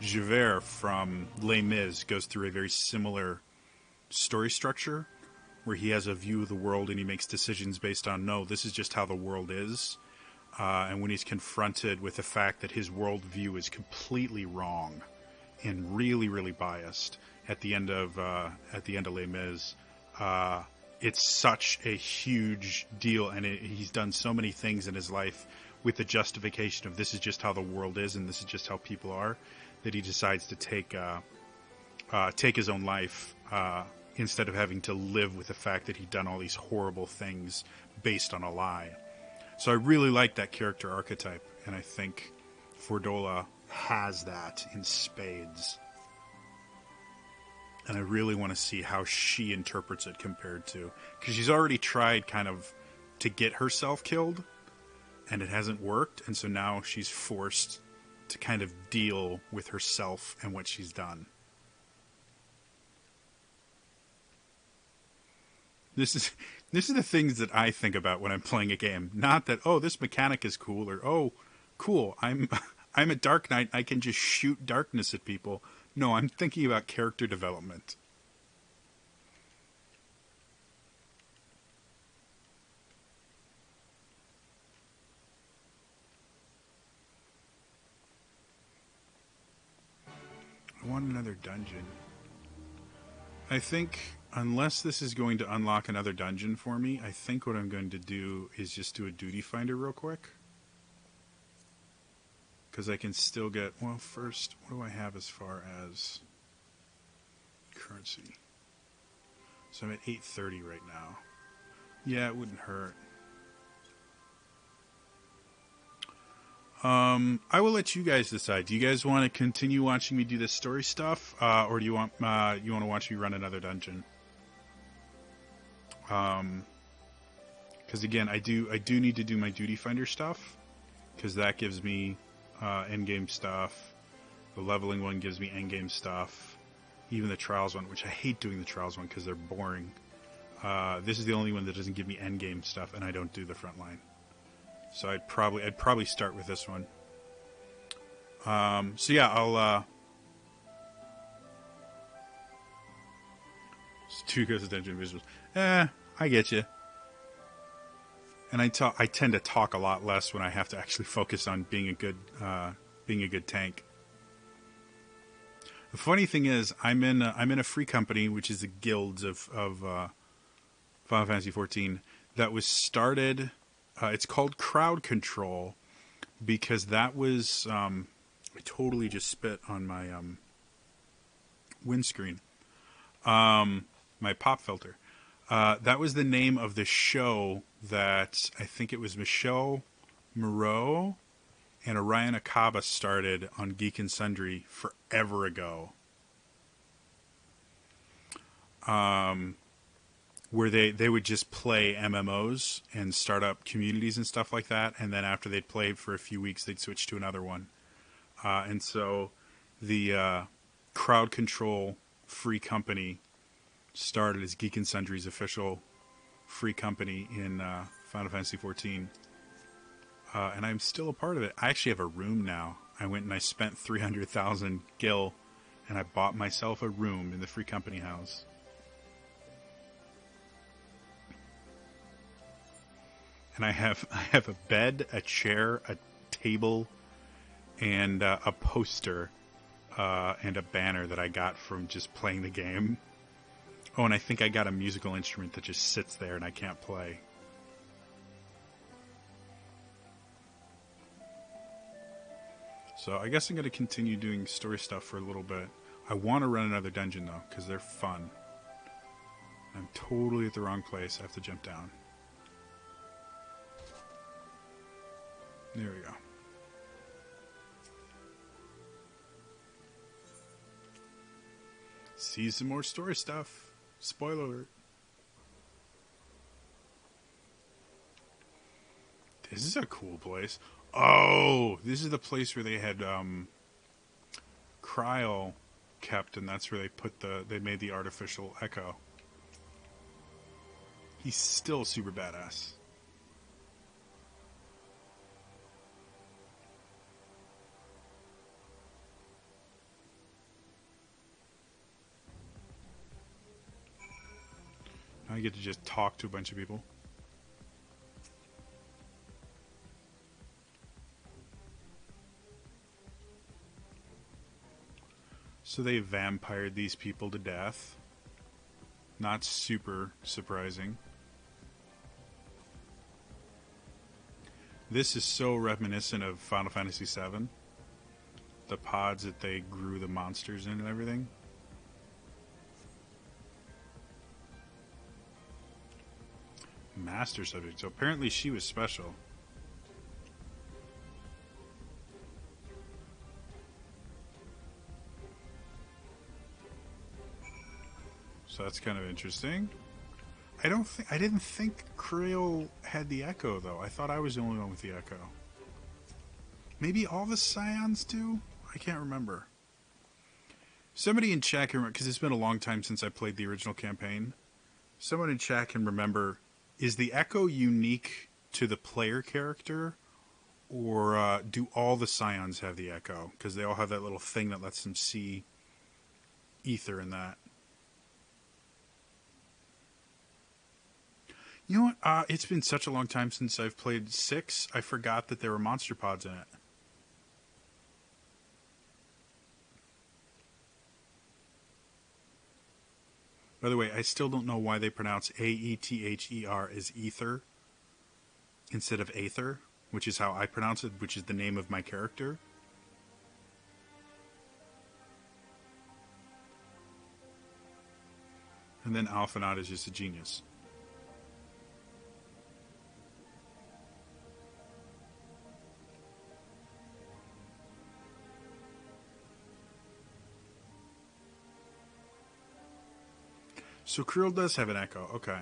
Javert from Les Mis goes through a very similar story structure where he has a view of the world and he makes decisions based on, no, this is just how the world is. And when he's confronted with the fact that his worldview is completely wrong and really, really biased at the end of Les Mis, it's such a huge deal, and he's done so many things in his life with the justification of this is just how the world is and this is just how people are, that he decides to take his own life instead of having to live with the fact that he'd done all these horrible things based on a lie. So I really like that character archetype, and I think Fordola has that in spades. And I really want to see how she interprets it compared to... Because she's already tried kind of to get herself killed, and it hasn't worked, and so now she's forced to kind of deal with herself and what she's done. This is the things that I think about when I'm playing a game. Not that, oh, this mechanic is cool, or, oh, cool, I'm a Dark Knight, I can just shoot darkness at people. No, I'm thinking about character development. I want another dungeon. I think, unless this is going to unlock another dungeon for me, I think what I'm going to do is just do a duty finder real quick. Because I can still get... Well, first, what do I have as far as currency? So I'm at 830 right now. Yeah, it wouldn't hurt. I will let you guys decide. Do you guys want to continue watching me do this story stuff, or do you want to watch me run another dungeon? Because again, I do need to do my duty finder stuff, because that gives me end game stuff. The leveling one gives me end game stuff. Even the trials one, which I hate doing the trials one because they're boring. This is the only one that doesn't give me endgame stuff, and I don't do the front line. So I'd probably start with this one. So yeah, I'll. Two goes attention visuals. I get you. And I tend to talk a lot less when I have to actually focus on being a good tank. The funny thing is, I'm in a free company, which is the guilds of Final Fantasy XIV, that was started. It's called Crowd Control because that was I totally just spit on my windscreen, my pop filter. That was the name of the show that I think it was Michelle Moreau and Orion Akaba started on Geek and Sundry forever ago. Where they would just play MMOs and start up communities and stuff like that, and then after they'd played for a few weeks, they'd switch to another one. And so the Crowd Control free company started as Geek and Sundry's official free company in Final Fantasy XIV. And I'm still a part of it. I actually have a room now. I went and I spent 300,000 gil, and I bought myself a room in the free company house. And I have a bed, a chair, a table, and a poster, and a banner that I got from just playing the game. Oh, and I think I got a musical instrument that just sits there and I can't play. So I guess I'm going to continue doing story stuff for a little bit. I want to run another dungeon, though, because they're fun. I'm totally at the wrong place. I have to jump down. There we go. See some more story stuff. Spoiler alert. This is a cool place. Oh, this is the place where they had Kryl kept, and that's where they made the artificial echo. He's still super badass. I get to just talk to a bunch of people. So they vampired these people to death. Not super surprising. This is so reminiscent of Final Fantasy VII. The pods that they grew the monsters in and everything. Master subject. So apparently she was special. So that's kind of interesting. I didn't think Kryl had the echo though. I thought I was the only one with the echo. Maybe all the Scions do? I can't remember. Somebody in chat can, because it's been a long time since I played the original campaign. Someone in chat can remember, is the echo unique to the player character, or do all the Scions have the echo? Because they all have that little thing that lets them see ether in that. You know what? It's been such a long time since I've played 6, I forgot that there were monster pods in it. By the way, I still don't know why they pronounce Aether as ether instead of Aether, which is how I pronounce it, which is the name of my character. And then Alphanaut is just a genius. So Kryl does have an echo, okay.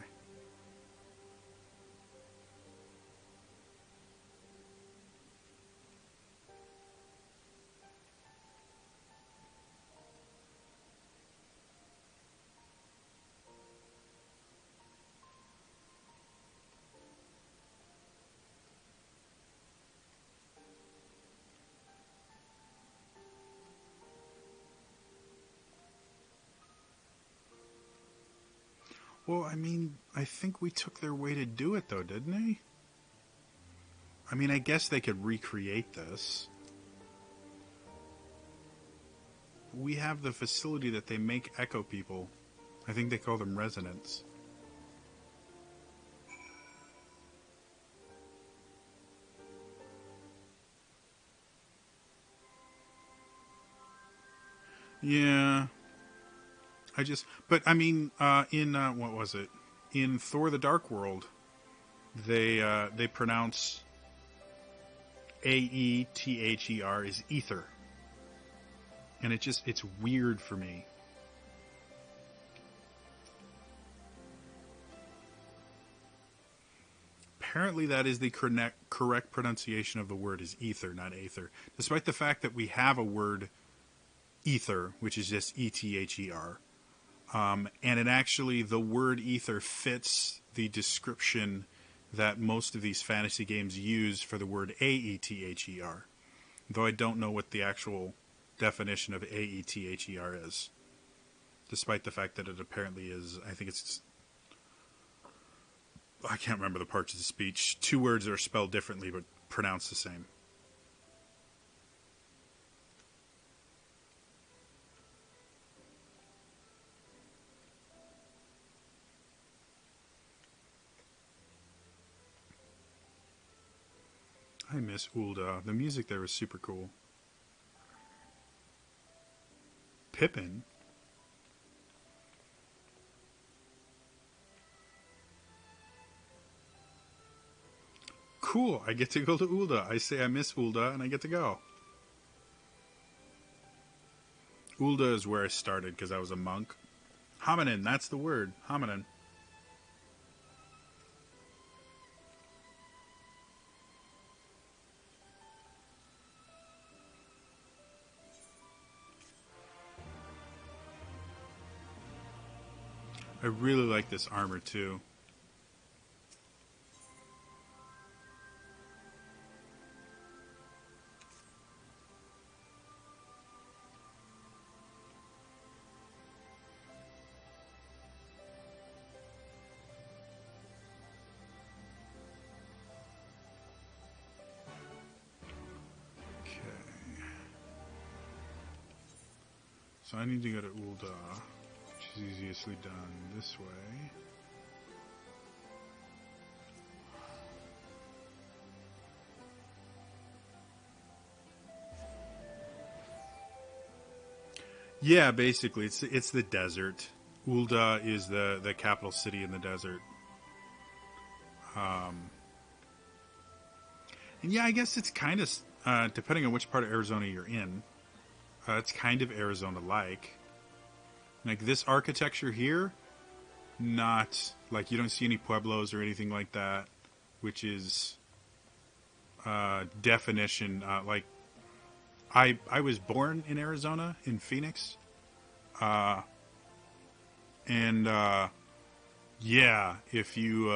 Well, I mean, I think we took their way to do it, though, didn't they? I mean, I guess they could recreate this. We have the facility that they make echo people. I think they call them resonants. Yeah. But I mean, in, what was it? In Thor the Dark World, they pronounce Aether is ether. And it's weird for me. Apparently that is the correct pronunciation of the word is ether, not aether. Despite the fact that we have a word ether, which is just ether. And it actually, the word ether fits the description that most of these fantasy games use for the word aether. Though I don't know what the actual definition of aether is. Despite the fact that it apparently is, I can't remember the parts of the speech. Two words are spelled differently but pronounced the same. I miss Ulda. The music there was super cool. Pippin? Cool, I get to go to Ulda. I say I miss Ulda, and I get to go. Ulda is where I started, because I was a monk. Hominin, that's the word. Hominin. I really like this armor, too. So I need to go to Ulda, which is easily done this way. Yeah, basically, it's the desert. Ulda is the capital city in the desert. And yeah, I guess it's kind of, depending on which part of Arizona you're in, it's kind of Arizona-like. Like this architecture here, not like you don't see any pueblos or anything like that, which is definition. Like I was born in Arizona in Phoenix, and yeah, if you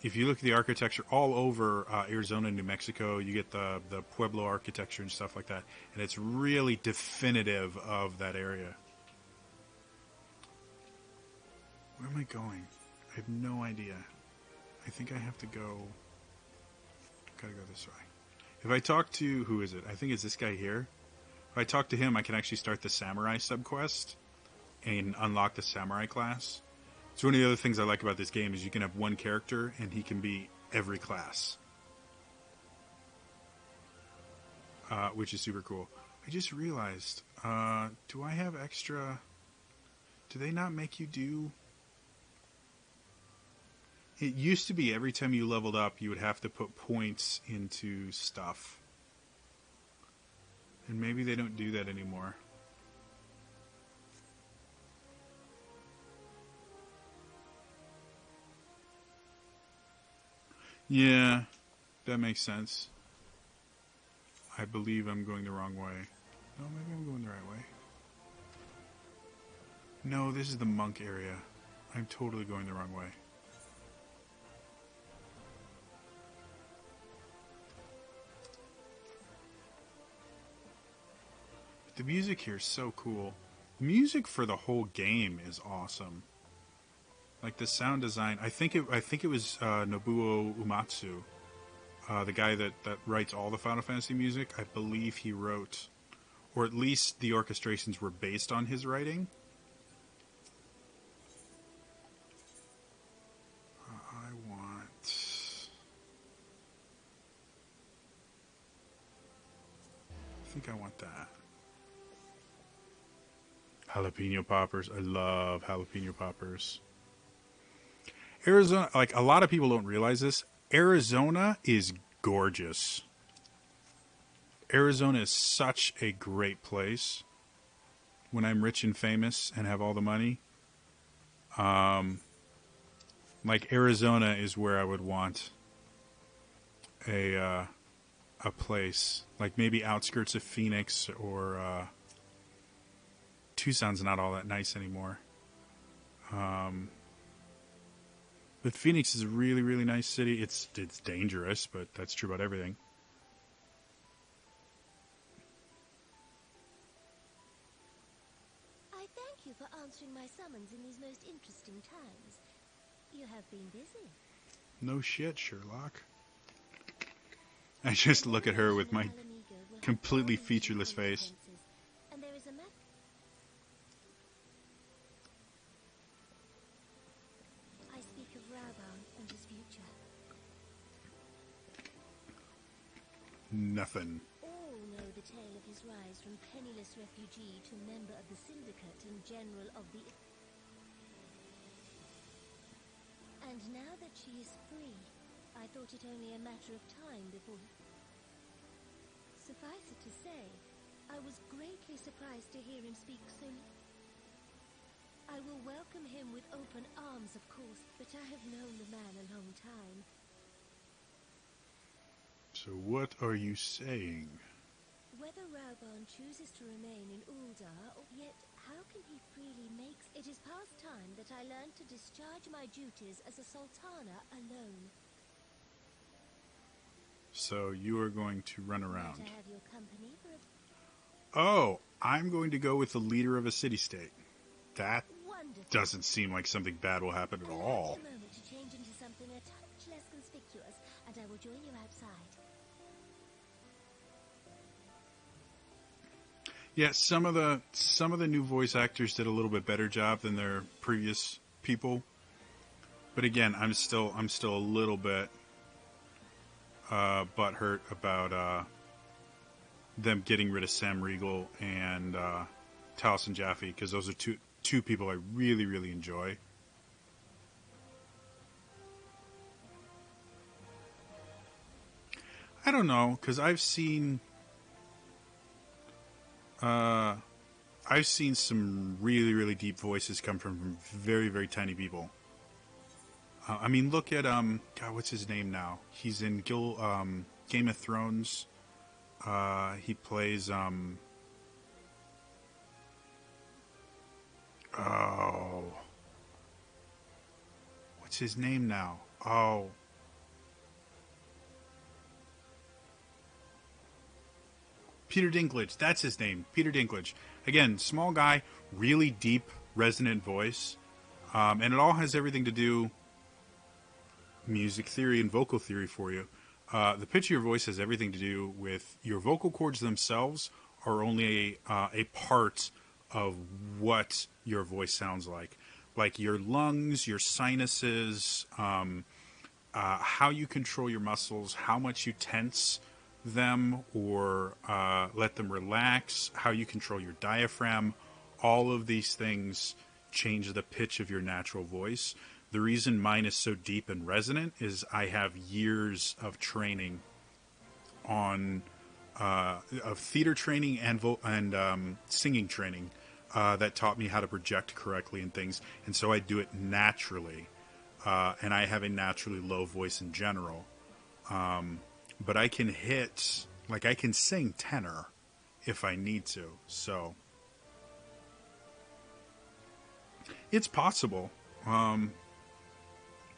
look at the architecture all over Arizona and New Mexico, you get the pueblo architecture and stuff like that, and it's really definitive of that area. Where am I going? I have no idea. I think I have to go... Gotta go this way. If I talk to... Who is it? I think it's this guy here. If I talk to him, I can actually start the samurai subquest and unlock the samurai class. So one of the other things I like about this game is you can have one character and he can be every class. Which is super cool. I just realized, do I have extra... Do they not make you do... It used to be every time you leveled up, you would have to put points into stuff. And maybe they don't do that anymore. Yeah, that makes sense. I believe I'm going the wrong way. No, maybe I'm going the right way. No, this is the monk area. I'm totally going the wrong way. The music here is so cool. The music for the whole game is awesome. Like the sound design, I think it was Nobuo Uematsu, the guy that writes all the Final Fantasy music. I believe he wrote, or at least the orchestrations were based on his writing. I think I want that. Jalapeno poppers. I love jalapeno poppers. Arizona, like a lot of people don't realize this, Arizona is gorgeous. Arizona is such a great place. When I'm rich and famous and have all the money, like Arizona is where I would want a place, like maybe outskirts of Phoenix, or Tucson's not all that nice anymore. But Phoenix is a really, really nice city. It's dangerous, but that's true about everything. I thank you for answering my summons in these most interesting times. You have been busy. No shit, Sherlock. I just look at her with my completely featureless face. And there is a I speak of Raubon and his future. Nothing. All know the tale of his rise from penniless refugee to member of the Syndicate and General of the... And now that she is free, I thought it only a matter of time before... Suffice it to say, I was greatly surprised to hear him speak so... I will welcome him with open arms, of course, but I have known the man a long time. So what are you saying? Whether Raubon chooses to remain in Uldar, yet how can he freely make... It is past time that I learned to discharge my duties as a Sultana alone. So you are going to run around. Might I have your company for a... Oh, I'm going to go with the leader of a city-state. That Wonderful. doesn't seem like something bad will happen at all. A moment to change into something a touch less conspicuous, and I will join you outside. Yeah, some of the new voice actors did a little bit better job than their previous people. But again, I'm still a little bit butthurt about them getting rid of Sam Riegel and Taliesin Jaffe, because those are two people I really, really enjoy. I don't know, because I've seen some really, really deep voices come from very, very tiny people. I mean, look at God, what's his name now? He's in Game of Thrones. He plays oh, what's his name now? Oh, Peter Dinklage. That's his name. Peter Dinklage. Again, small guy, really deep, resonant voice, and it all has everything to do. Music theory and vocal theory for you. The pitch of your voice has everything to do with your vocal cords themselves are only a part of what your voice sounds like. Like your lungs, your sinuses, how you control your muscles, how much you tense them or let them relax, how you control your diaphragm. All of these things change the pitch of your natural voice. The reason mine is so deep and resonant is I have years of training of theater training and singing training that taught me how to project correctly and things. And so I do it naturally. And I have a naturally low voice in general. But I can I can sing tenor if I need to. So it's possible.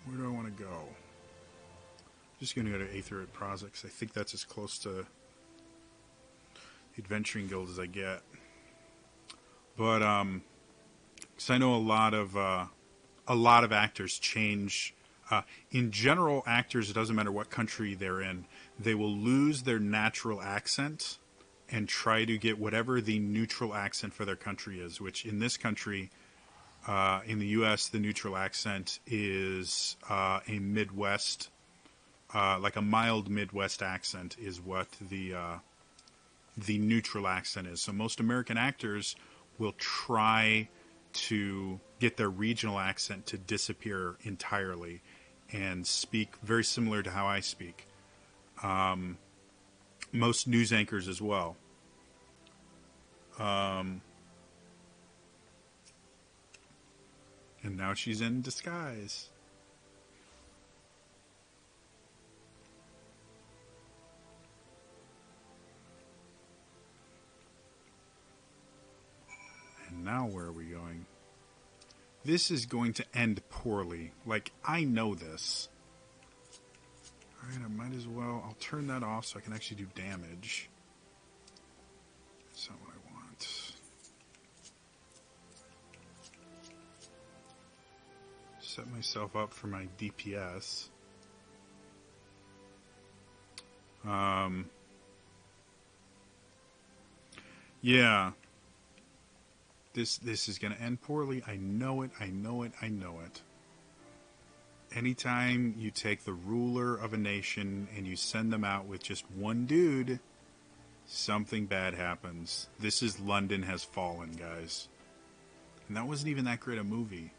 Where do I want to go? I'm just going to go to Aether at Proza, because I think that's as close to the Adventuring Guild as I get. But, because I know a lot of a lot of actors change. In general, actors, it doesn't matter what country they're in, they will lose their natural accent and try to get whatever the neutral accent for their country is, which in this country, in the U.S., the neutral accent is a Midwest, like a mild Midwest accent is what the neutral accent is. So most American actors will try to get their regional accent to disappear entirely and speak very similar to how I speak. Most news anchors as well. And now she's in disguise. And now where are we going? This is going to end poorly. Like, I know this. Alright, I might as well... I'll turn that off so I can actually do damage. That's not what I want. Set myself up for my DPS. Yeah. This is going to end poorly. I know it, I know it, I know it. Anytime you take the ruler of a nation and you send them out with just one dude, something bad happens. This is London Has Fallen, guys. And that wasn't even that great a movie.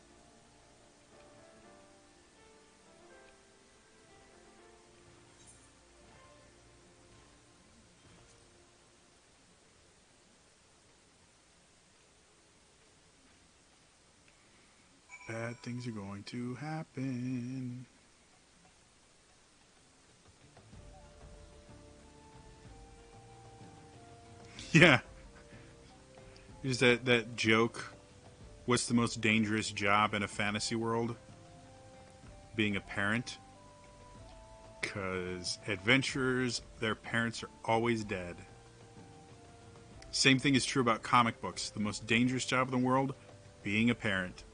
Bad things are going to happen. Yeah. Is that joke? What's the most dangerous job in a fantasy world? Being a parent. 'Cause adventurers, their parents are always dead. Same thing is true about comic books. The most dangerous job in the world, being a parent.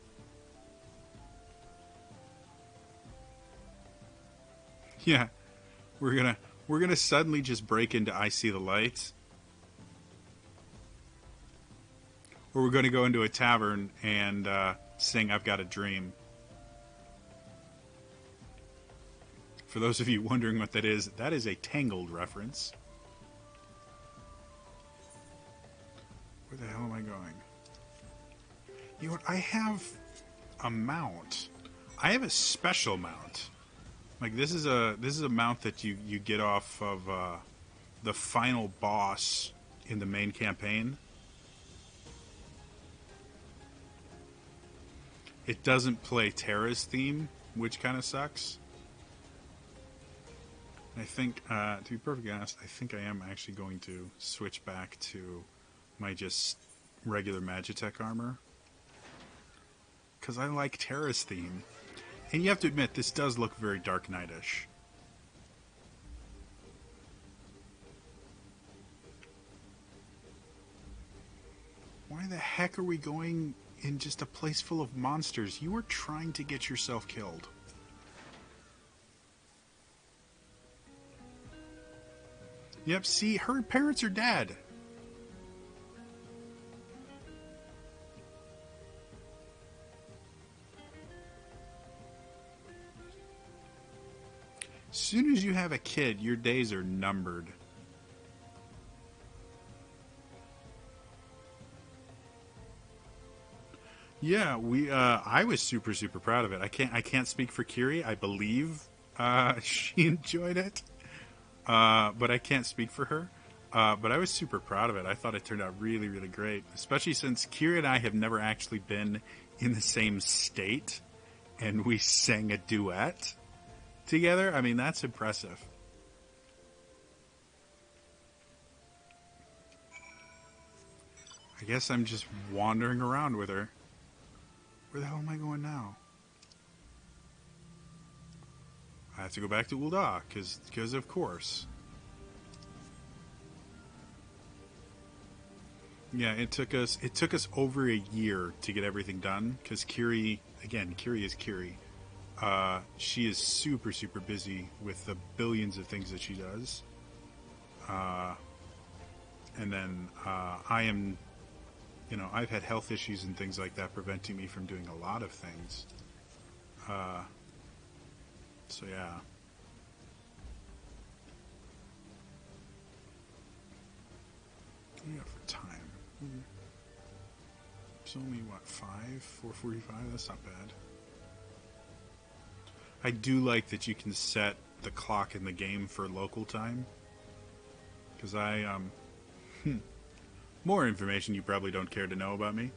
Yeah, we're gonna suddenly just break into I See the Light, or we're gonna go into a tavern and sing I've Got a Dream. For those of you wondering what that is a Tangled reference. Where the hell am I going? You know what? I have a mount. I have a special mount. Like this is a mount that you get off of the final boss in the main campaign. It doesn't play Terra's theme, which kind of sucks. I think, to be perfectly honest, I think I am actually going to switch back to my just regular Magitech armor. Because I like Terra's theme. And you have to admit, this does look very Dark Knight-ish. Why the heck are we going in just a place full of monsters? You were trying to get yourself killed. Yep, see, her parents are dead. As soon as you have a kid, your days are numbered. Yeah, I was super proud of it. I can't speak for Kiri. I believe she enjoyed it. But I can't speak for her. But I was super proud of it. I thought it turned out really great, especially since Kiri and I have never actually been in the same state and we sang a duet together. I mean, that's impressive. I guess I'm just wandering around with her. Where the hell am I going now? I have to go back to Ul'dah, because of course. Yeah, it took us over a year to get everything done because Kiri is Kiri. She is super super busy with the billions of things that she does. And then I am, I've had health issues and things like that preventing me from doing a lot of things. So yeah. What do we got for time? It's only, what, 4:45? That's not bad. I do like that you can set the clock in the game for local time. Because more information you probably don't care to know about me.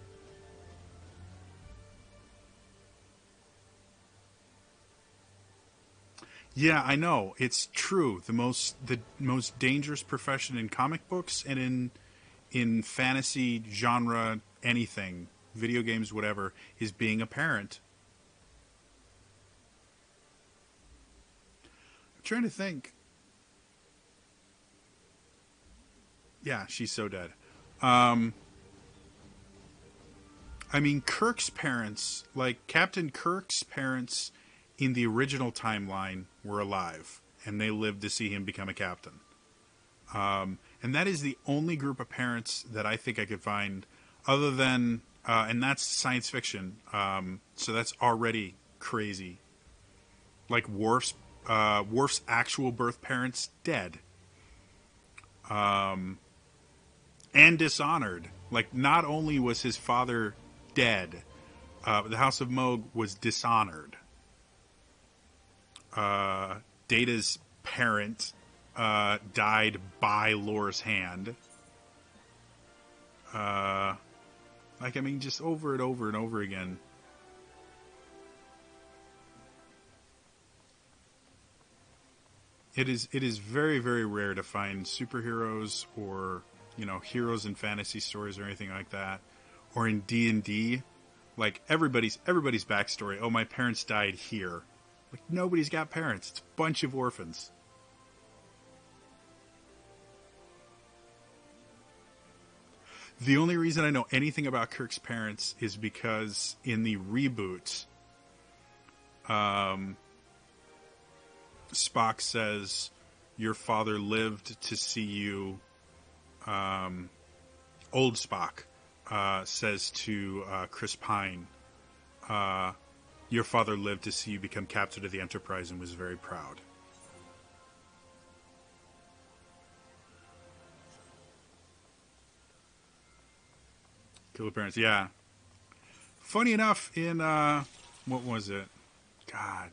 Yeah, I know. It's true. The most dangerous profession in comic books and in fantasy genre, anything, video games, whatever, is being a parent. I'm trying to think. Yeah, she's so dead. I mean, Kirk's parents, like Captain Kirk's parents in the original timeline, were alive, and they lived to see him become a captain. And that is the only group of parents that I think I could find, other than, and that's science fiction. So that's already crazy. Like Worf's actual birth parents dead, and dishonored. Like, not only was his father dead, the House of Moog was dishonored. Data's parent died by Lore's hand. Just over and over and over again. It is very, very rare to find superheroes or, heroes in fantasy stories or anything like that. Or in D&D, like everybody's backstory. Oh, my parents died here. Like, nobody's got parents. It's a bunch of orphans. The only reason I know anything about Kirk's parents is because in the reboot, Spock says, your father lived to see you, old Spock says to Chris Pine, your father lived to see you become captain of the Enterprise and was very proud. Kill the parents, yeah. Funny enough, in, what was it? God.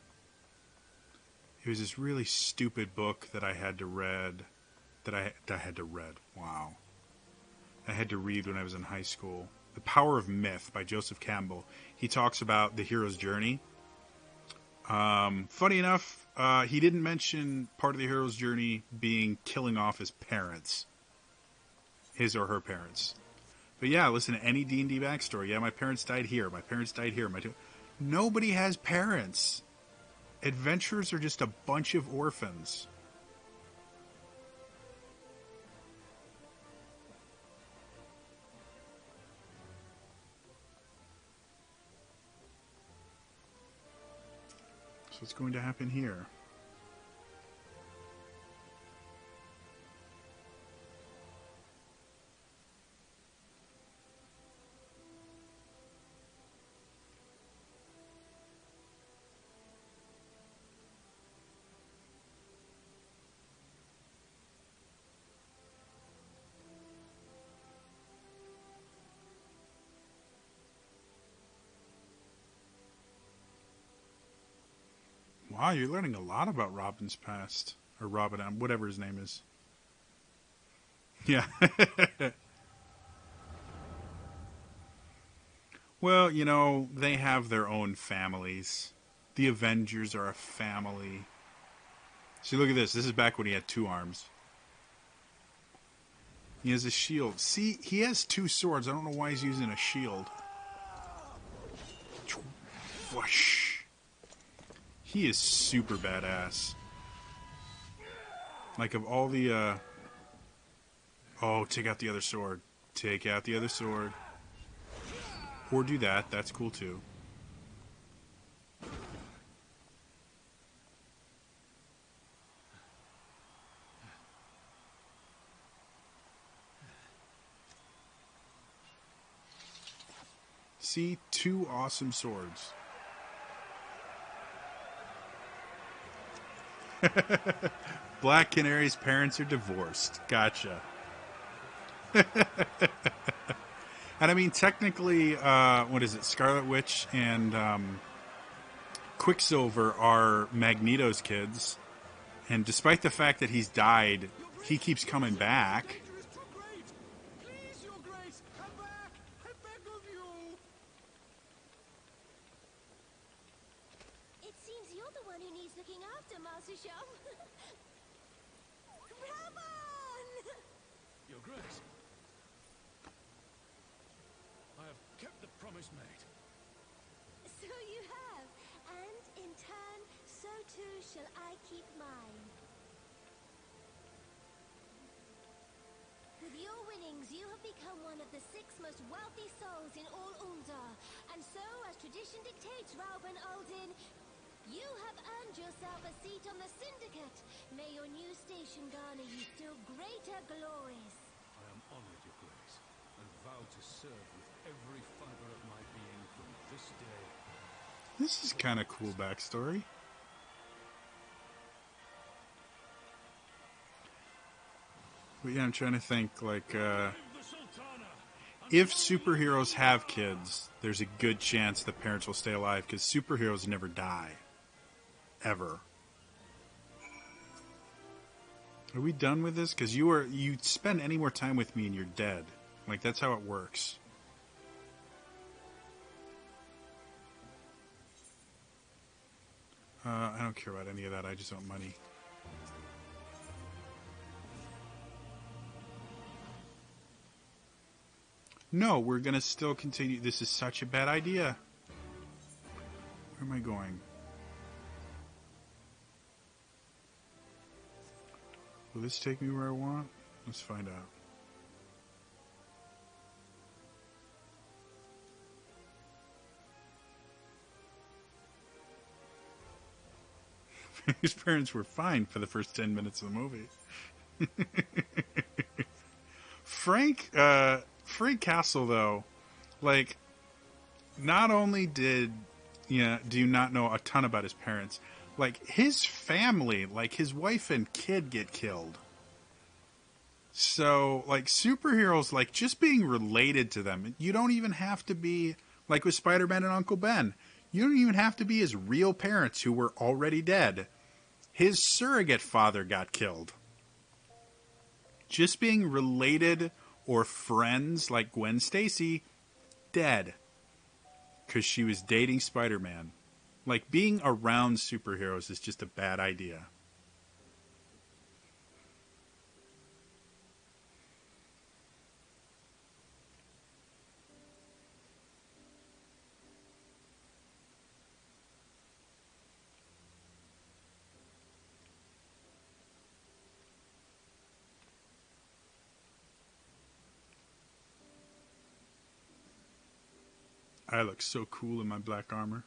It was this really stupid book that I had to read. Wow. I had to read when I was in high school. The Power of Myth by Joseph Campbell. He talks about the hero's journey. Funny enough, he didn't mention part of the hero's journey being killing off his parents. His or her parents. But yeah, listen to any D&D backstory. Yeah, my parents died here. My parents died here. Nobody has parents. Adventurers are just a bunch of orphans. So what's going to happen here? Wow, you're learning a lot about Robin's past. Or Robin, whatever his name is. Yeah. Well, they have their own families. The Avengers are a family. See, look at this. This is back when he had 2 arms. He has a shield. See, he has 2 swords. I don't know why he's using a shield. Whoosh. He is super badass. Like, of all the, oh, take out the other sword. Take out the other sword. Or do that. That's cool too. See, 2 awesome swords. Black Canary's parents are divorced. Gotcha. And I mean, technically, what is it? Scarlet Witch and Quicksilver are Magneto's kids. And despite the fact that he's died, he keeps coming back. Danger is too great. Please, Your Grace, come back. I beg of you. It seems you're the one who needs looking after, Master Shum. Raban! Your Grace. I have kept the promise made. So you have, and in turn, so too shall I keep mine. With your winnings, you have become one of the 6 most wealthy souls in all Uldar, and so, as tradition dictates, Rauben Aldin, you have earned yourself a seat on the Syndicate. May your new station garner you still greater glories. I am honored, Your Grace, and vow to serve with every fiber of my being from this day. This is kind of cool backstory. But yeah, I'm trying to think, like, if superheroes have kids, there's a good chance the parents will stay alive, because superheroes never die. Ever. Are we done with this? Because you spend any more time with me and you're dead. Like, that's how it works. I don't care about any of that. I just want money. No, we're going to still continue. This is such a bad idea. Where am I going? Will this take me where I want? Let's find out. His parents were fine for the first 10 minutes of the movie. Frank Castle, though, like, not only do you not know a ton about his parents, like, his family, like, his wife and kid get killed. So, like, superheroes, like, just being related to them, you don't even have to be, like with Spider-Man and Uncle Ben, you don't even have to be his real parents who were already dead. His surrogate father got killed. Just being related or friends like Gwen Stacy, dead. Because she was dating Spider-Man. Like, being around superheroes is just a bad idea. I look so cool in my black armor.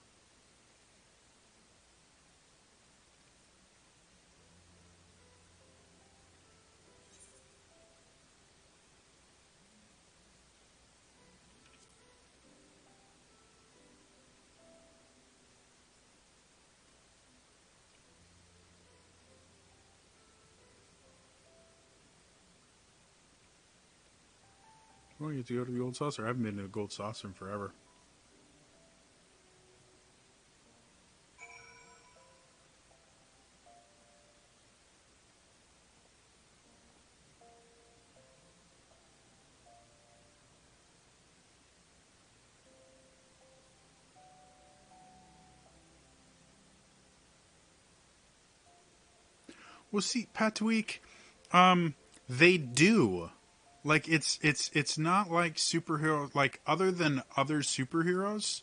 Well, you have to go to the Gold Saucer. I haven't been to a Gold Saucer in forever. Well, see, Patweek, they do. Like, it's not like superheroes, like, other than other superheroes,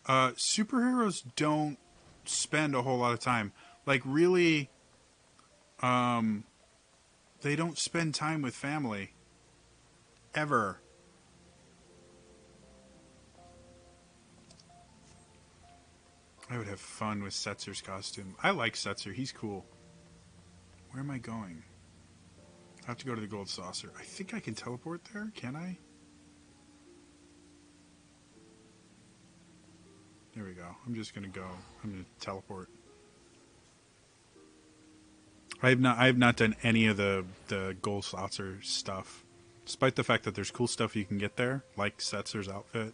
superheroes don't spend a whole lot of time. Like, really, they don't spend time with family. Ever. I would have fun with Setzer's costume. I like Setzer. He's cool. Where am I going? I have to go to the gold saucer. I think I can teleport there. Can I? There we go. I'm just gonna go. I'm gonna teleport. I have not done any of the gold saucer stuff, despite the fact that there's cool stuff you can get there, like Setzer's outfit.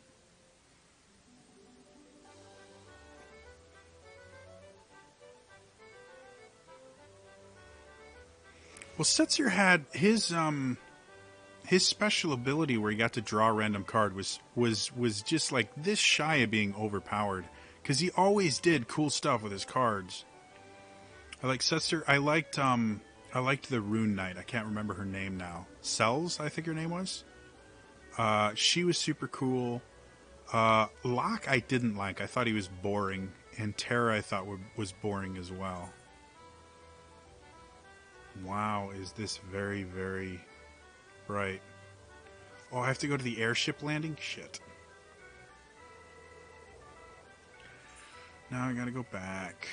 Well, Setzer had his special ability where he got to draw a random card was just like this shy of being overpowered, because he always did cool stuff with his cards. I like Setzer. I liked the Rune Knight. I can't remember her name now. Cells, I think her name was. She was super cool. Locke I didn't like. I thought he was boring, and Terra I thought was boring as well. Wow, is this very, very bright. Oh, I have to go to the airship landing? Shit. Now I gotta go back.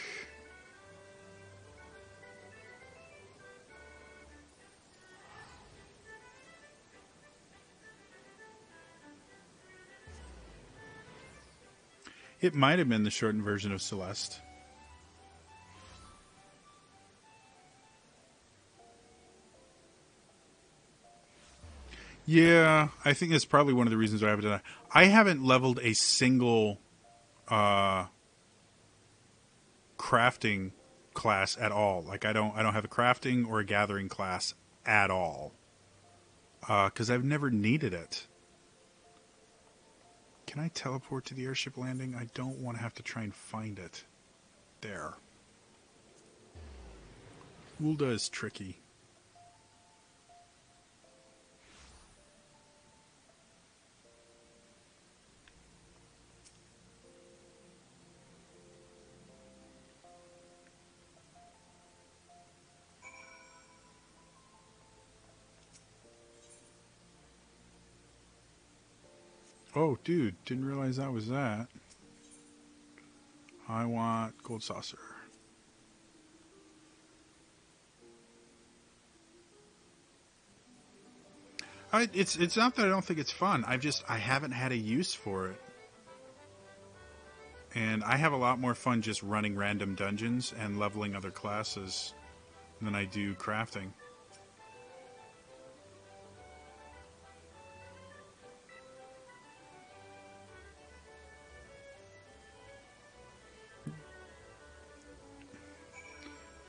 It might have been the shortened version of Celeste. Yeah, I think that's probably one of the reasons why I haven't done it. I haven't leveled a single crafting class at all. Like I don't have a crafting or a gathering class at all. Because I've never needed it. Can I teleport to the airship landing? I don't want to have to try and find it. There. Ulda is tricky. Oh, dude, didn't realize that was that. I want gold saucer. It's not that I don't think it's fun. I haven't had a use for it. And I have a lot more fun just running random dungeons and leveling other classes than I do crafting.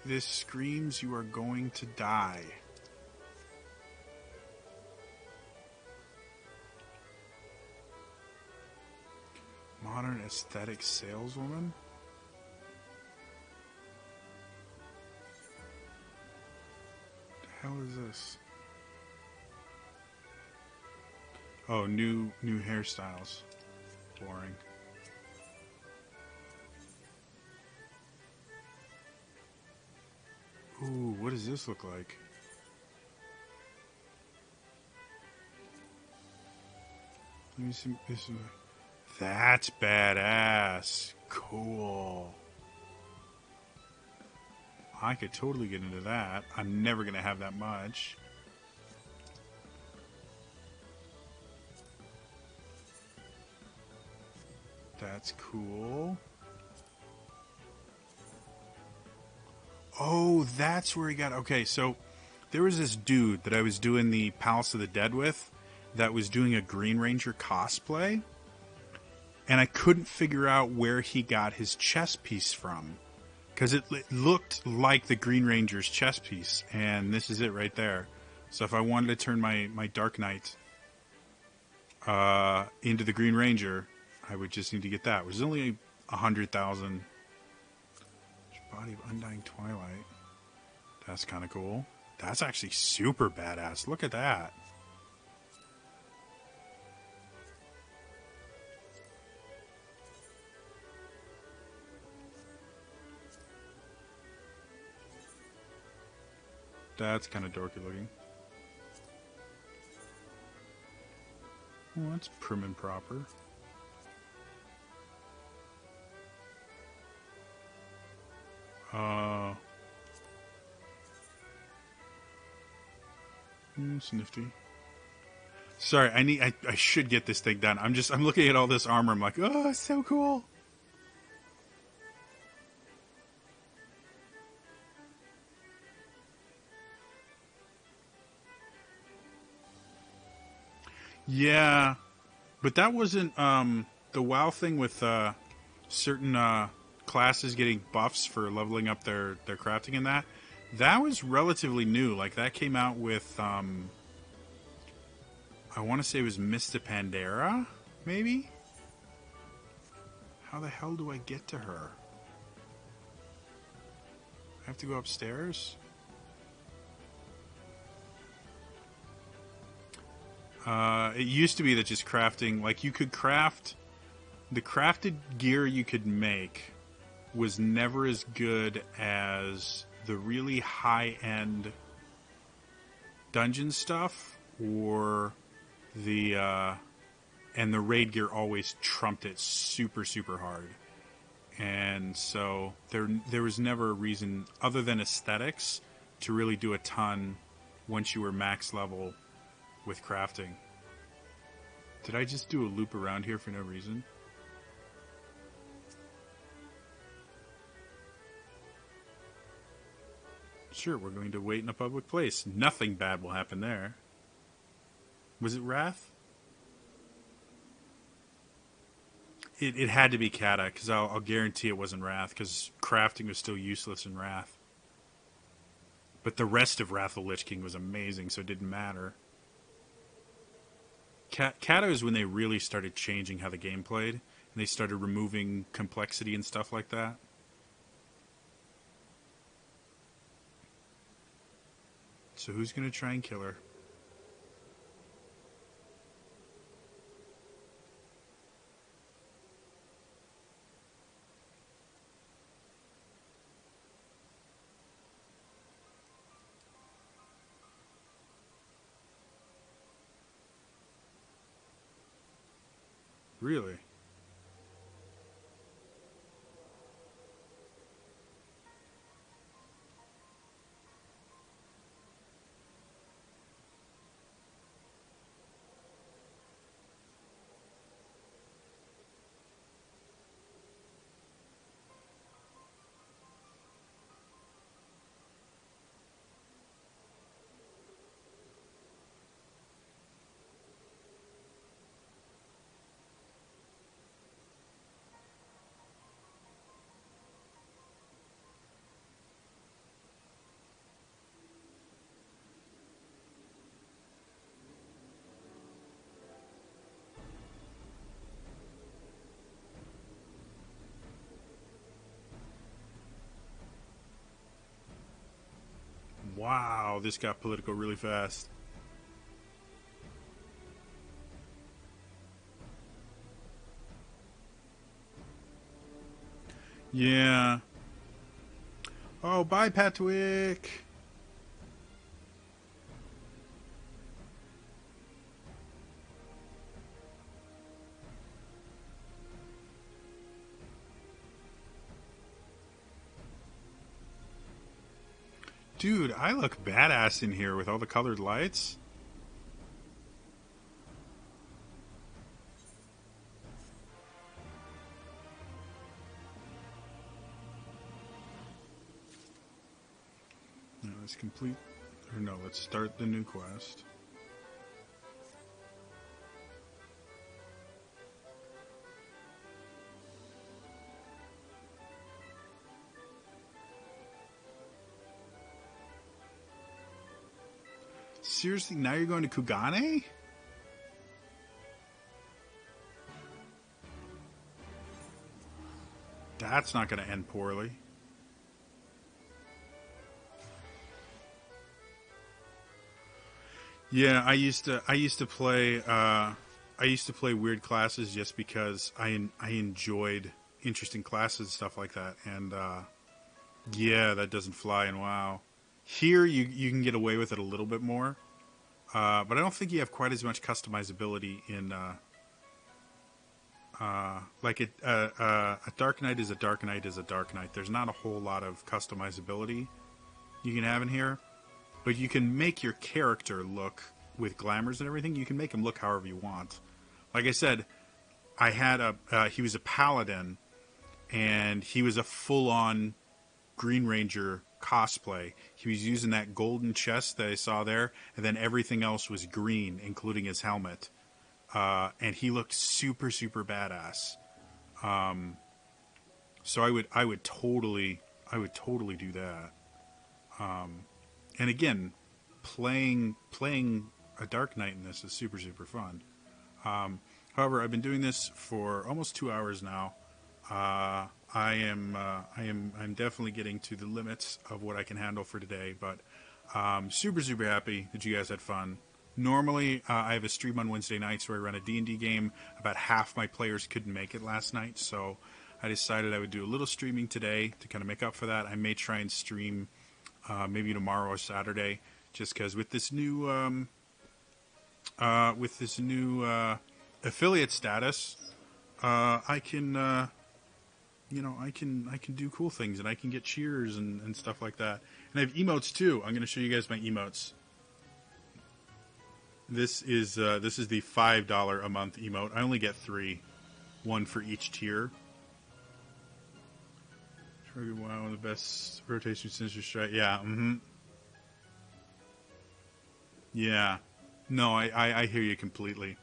This screams you are going to die. Modern aesthetic saleswoman? What the hell is this? Oh, new hairstyles. Boring. Ooh, what does this look like? Let me see this. That's badass. Cool. I could totally get into that. I'm never going to have that much. That's cool. Oh, that's where he got... Okay, so there was this dude that I was doing the Palace of the Dead with that was doing a Green Ranger cosplay. And I couldn't figure out where he got his chest piece from. Because it looked like the Green Ranger's chest piece. And this is it right there. So if I wanted to turn my Dark Knight into the Green Ranger, I would just need to get that. Which is only 100,000. Body of Undying Twilight. That's kind of cool. That's actually super badass. Look at that. That's kind of dorky looking. Well, that's prim and proper. It's nifty. Sorry, I should get this thing done. I'm looking at all this armor. I'm like, oh, it's so cool. Yeah, but that wasn't the WoW thing with certain classes getting buffs for leveling up their crafting and that. That was relatively new. Like that came out with I want to say it was Mista Pandera, maybe? How the hell do I get to her? I have to go upstairs? It used to be that just crafting, like you could craft, the crafted gear you could make was never as good as the really high-end dungeon stuff, or the and the raid gear always trumped it super, super hard. And so there was never a reason other than aesthetics to really do a ton once you were max level with crafting. Did I just do a loop around here for no reason? Sure, we're going to wait in a public place. Nothing bad will happen there. Was it Wrath? It had to be Kata, because I'll guarantee it wasn't Wrath, because crafting was still useless in Wrath. But the rest of Wrath of the Lich King was amazing, so it didn't matter. Kata is when they really started changing how the game played, and they started removing complexity and stuff like that. So who's going to try and kill her? Really? Wow, this got political really fast. Yeah. Oh, bye, Patwick. Dude, I look badass in here with all the colored lights. No, let's complete... Or no, let's start the new quest. Seriously, now you're going to Kugane? That's not going to end poorly. Yeah, I used to play weird classes just because I enjoyed interesting classes and stuff like that. And yeah, that doesn't fly in WoW. Here you can get away with it a little bit more. But I don't think you have quite as much customizability in Like a Dark Knight is a Dark Knight is a Dark Knight. There's not a whole lot of customizability you can have in here, but you can make your character look with glamours and everything. You can make him look however you want. Like I said, I had he was a paladin, and he was a full-on Green Ranger cosplay. He was using that golden chest that I saw there, and then everything else was green, including his helmet. And he looked super, super badass. So I would totally do that. And again, playing a Dark Knight in this is super, super fun. However, I've been doing this for almost 2 hours now. I'm definitely getting to the limits of what I can handle for today, but super, super happy that you guys had fun. Normally, I have a stream on Wednesday nights where I run a D&D game. About half my players couldn't make it last night, so I decided I would do a little streaming today to kind of make up for that. I may try and stream maybe tomorrow or Saturday, just because with this new affiliate status, I can I can do cool things, and I can get cheers and stuff like that. And I have emotes too. I'm going to show you guys my emotes. This is the $5 a month emote. I only get 3, 1 for each tier. Wow, one of the best rotation sinister strike. Yeah, yeah. No, I hear you completely.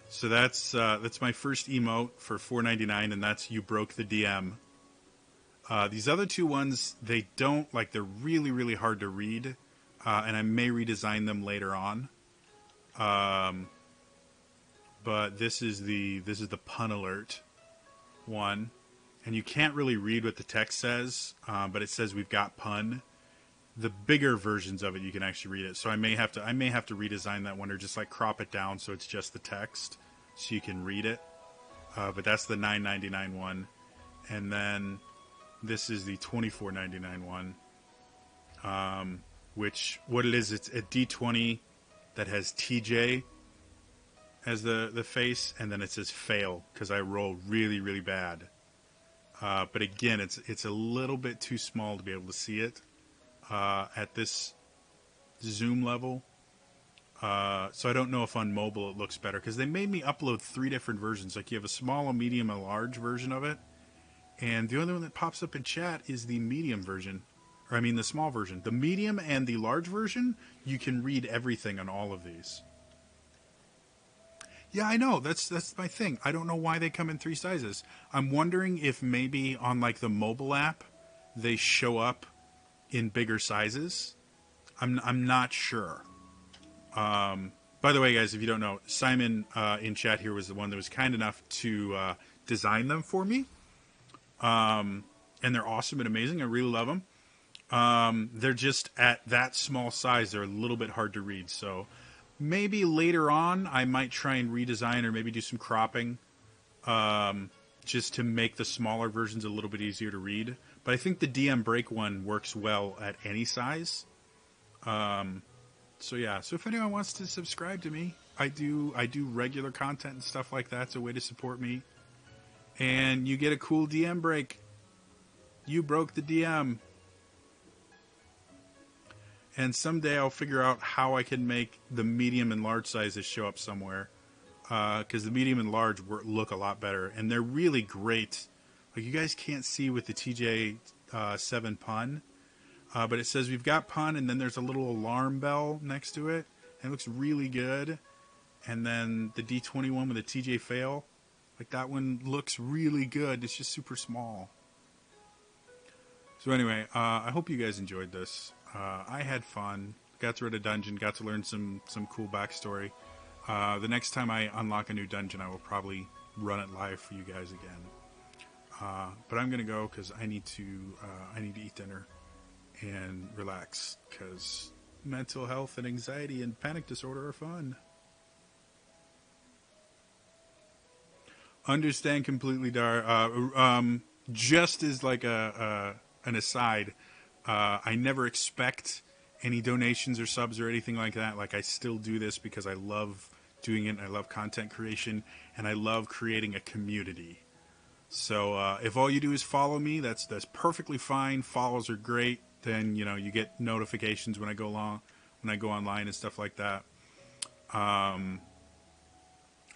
So that's my first emote for $4.99, and that's "You Broke the DM." These other two ones, they don't, like, they're really, really hard to read, and I may redesign them later on. But this is the pun alert one, and you can't really read what the text says, but it says we've got pun. The bigger versions of it, you can actually read it. So I may have to redesign that one, or just like crop it down so it's just the text, so you can read it. But that's the $9.99 one, and then this is the $24.99 one. Which what it is? It's a D20 that has TJ as the face, and then it says fail because I roll really, really bad. But again, it's a little bit too small to be able to see it at this zoom level. So I don't know if on mobile it looks better, because they made me upload 3 different versions. Like, you have a small, a medium, a large version of it, and the only one that pops up in chat is the medium version. Or I mean the small version. The medium and the large version, you can read everything on all of these. Yeah, I know. That's my thing. I don't know why they come in 3 sizes. I'm wondering if maybe on, like, the mobile app they show up in bigger sizes. I'm not sure. By the way, guys, if you don't know, Simon in chat here was the one that was kind enough to design them for me. And they're awesome and amazing. I really love them. They're just at that small size. They're a little bit hard to read. So maybe later on I might try and redesign, or maybe do some cropping, just to make the smaller versions a little bit easier to read. But I think the DM break one works well at any size. So yeah, so if anyone wants to subscribe to me, I do regular content and stuff like that. It's a way to support me. And you get a cool DM break. You broke the DM. And someday I'll figure out how I can make the medium and large sizes show up somewhere. Because the medium and large look a lot better. And they're really great. Like, you guys can't see with the TJ7 pun. But it says we've got pun, and then there's a little alarm bell next to it. And it looks really good. And then the D21 with a TJ fail. Like, that one looks really good. It's just super small. So anyway, I hope you guys enjoyed this. I had fun. Got through a dungeon. Got to learn some cool backstory. The next time I unlock a new dungeon, I will probably run it live for you guys again. But I'm going to go because I need to eat dinner and relax, because mental health and anxiety and panic disorder are fun. Understand completely, Dar. Just as like an aside, I never expect any donations or subs or anything like that. Like, I still do this because I love doing it. And I love content creation, and I love creating a community. So if all you do is follow me, that's perfectly fine. Follows are great. Then you get notifications when I go online and stuff like that.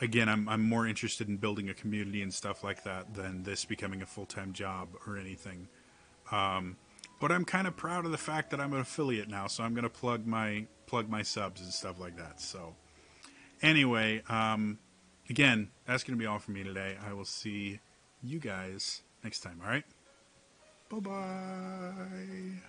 Again, I'm more interested in building a community and stuff like that than this becoming a full-time job or anything. But I'm kind of proud of the fact that I'm an affiliate now, so I'm going to plug my subs and stuff like that. So anyway, again, that's going to be all for me today. I will see you guys next time. All right, bye bye.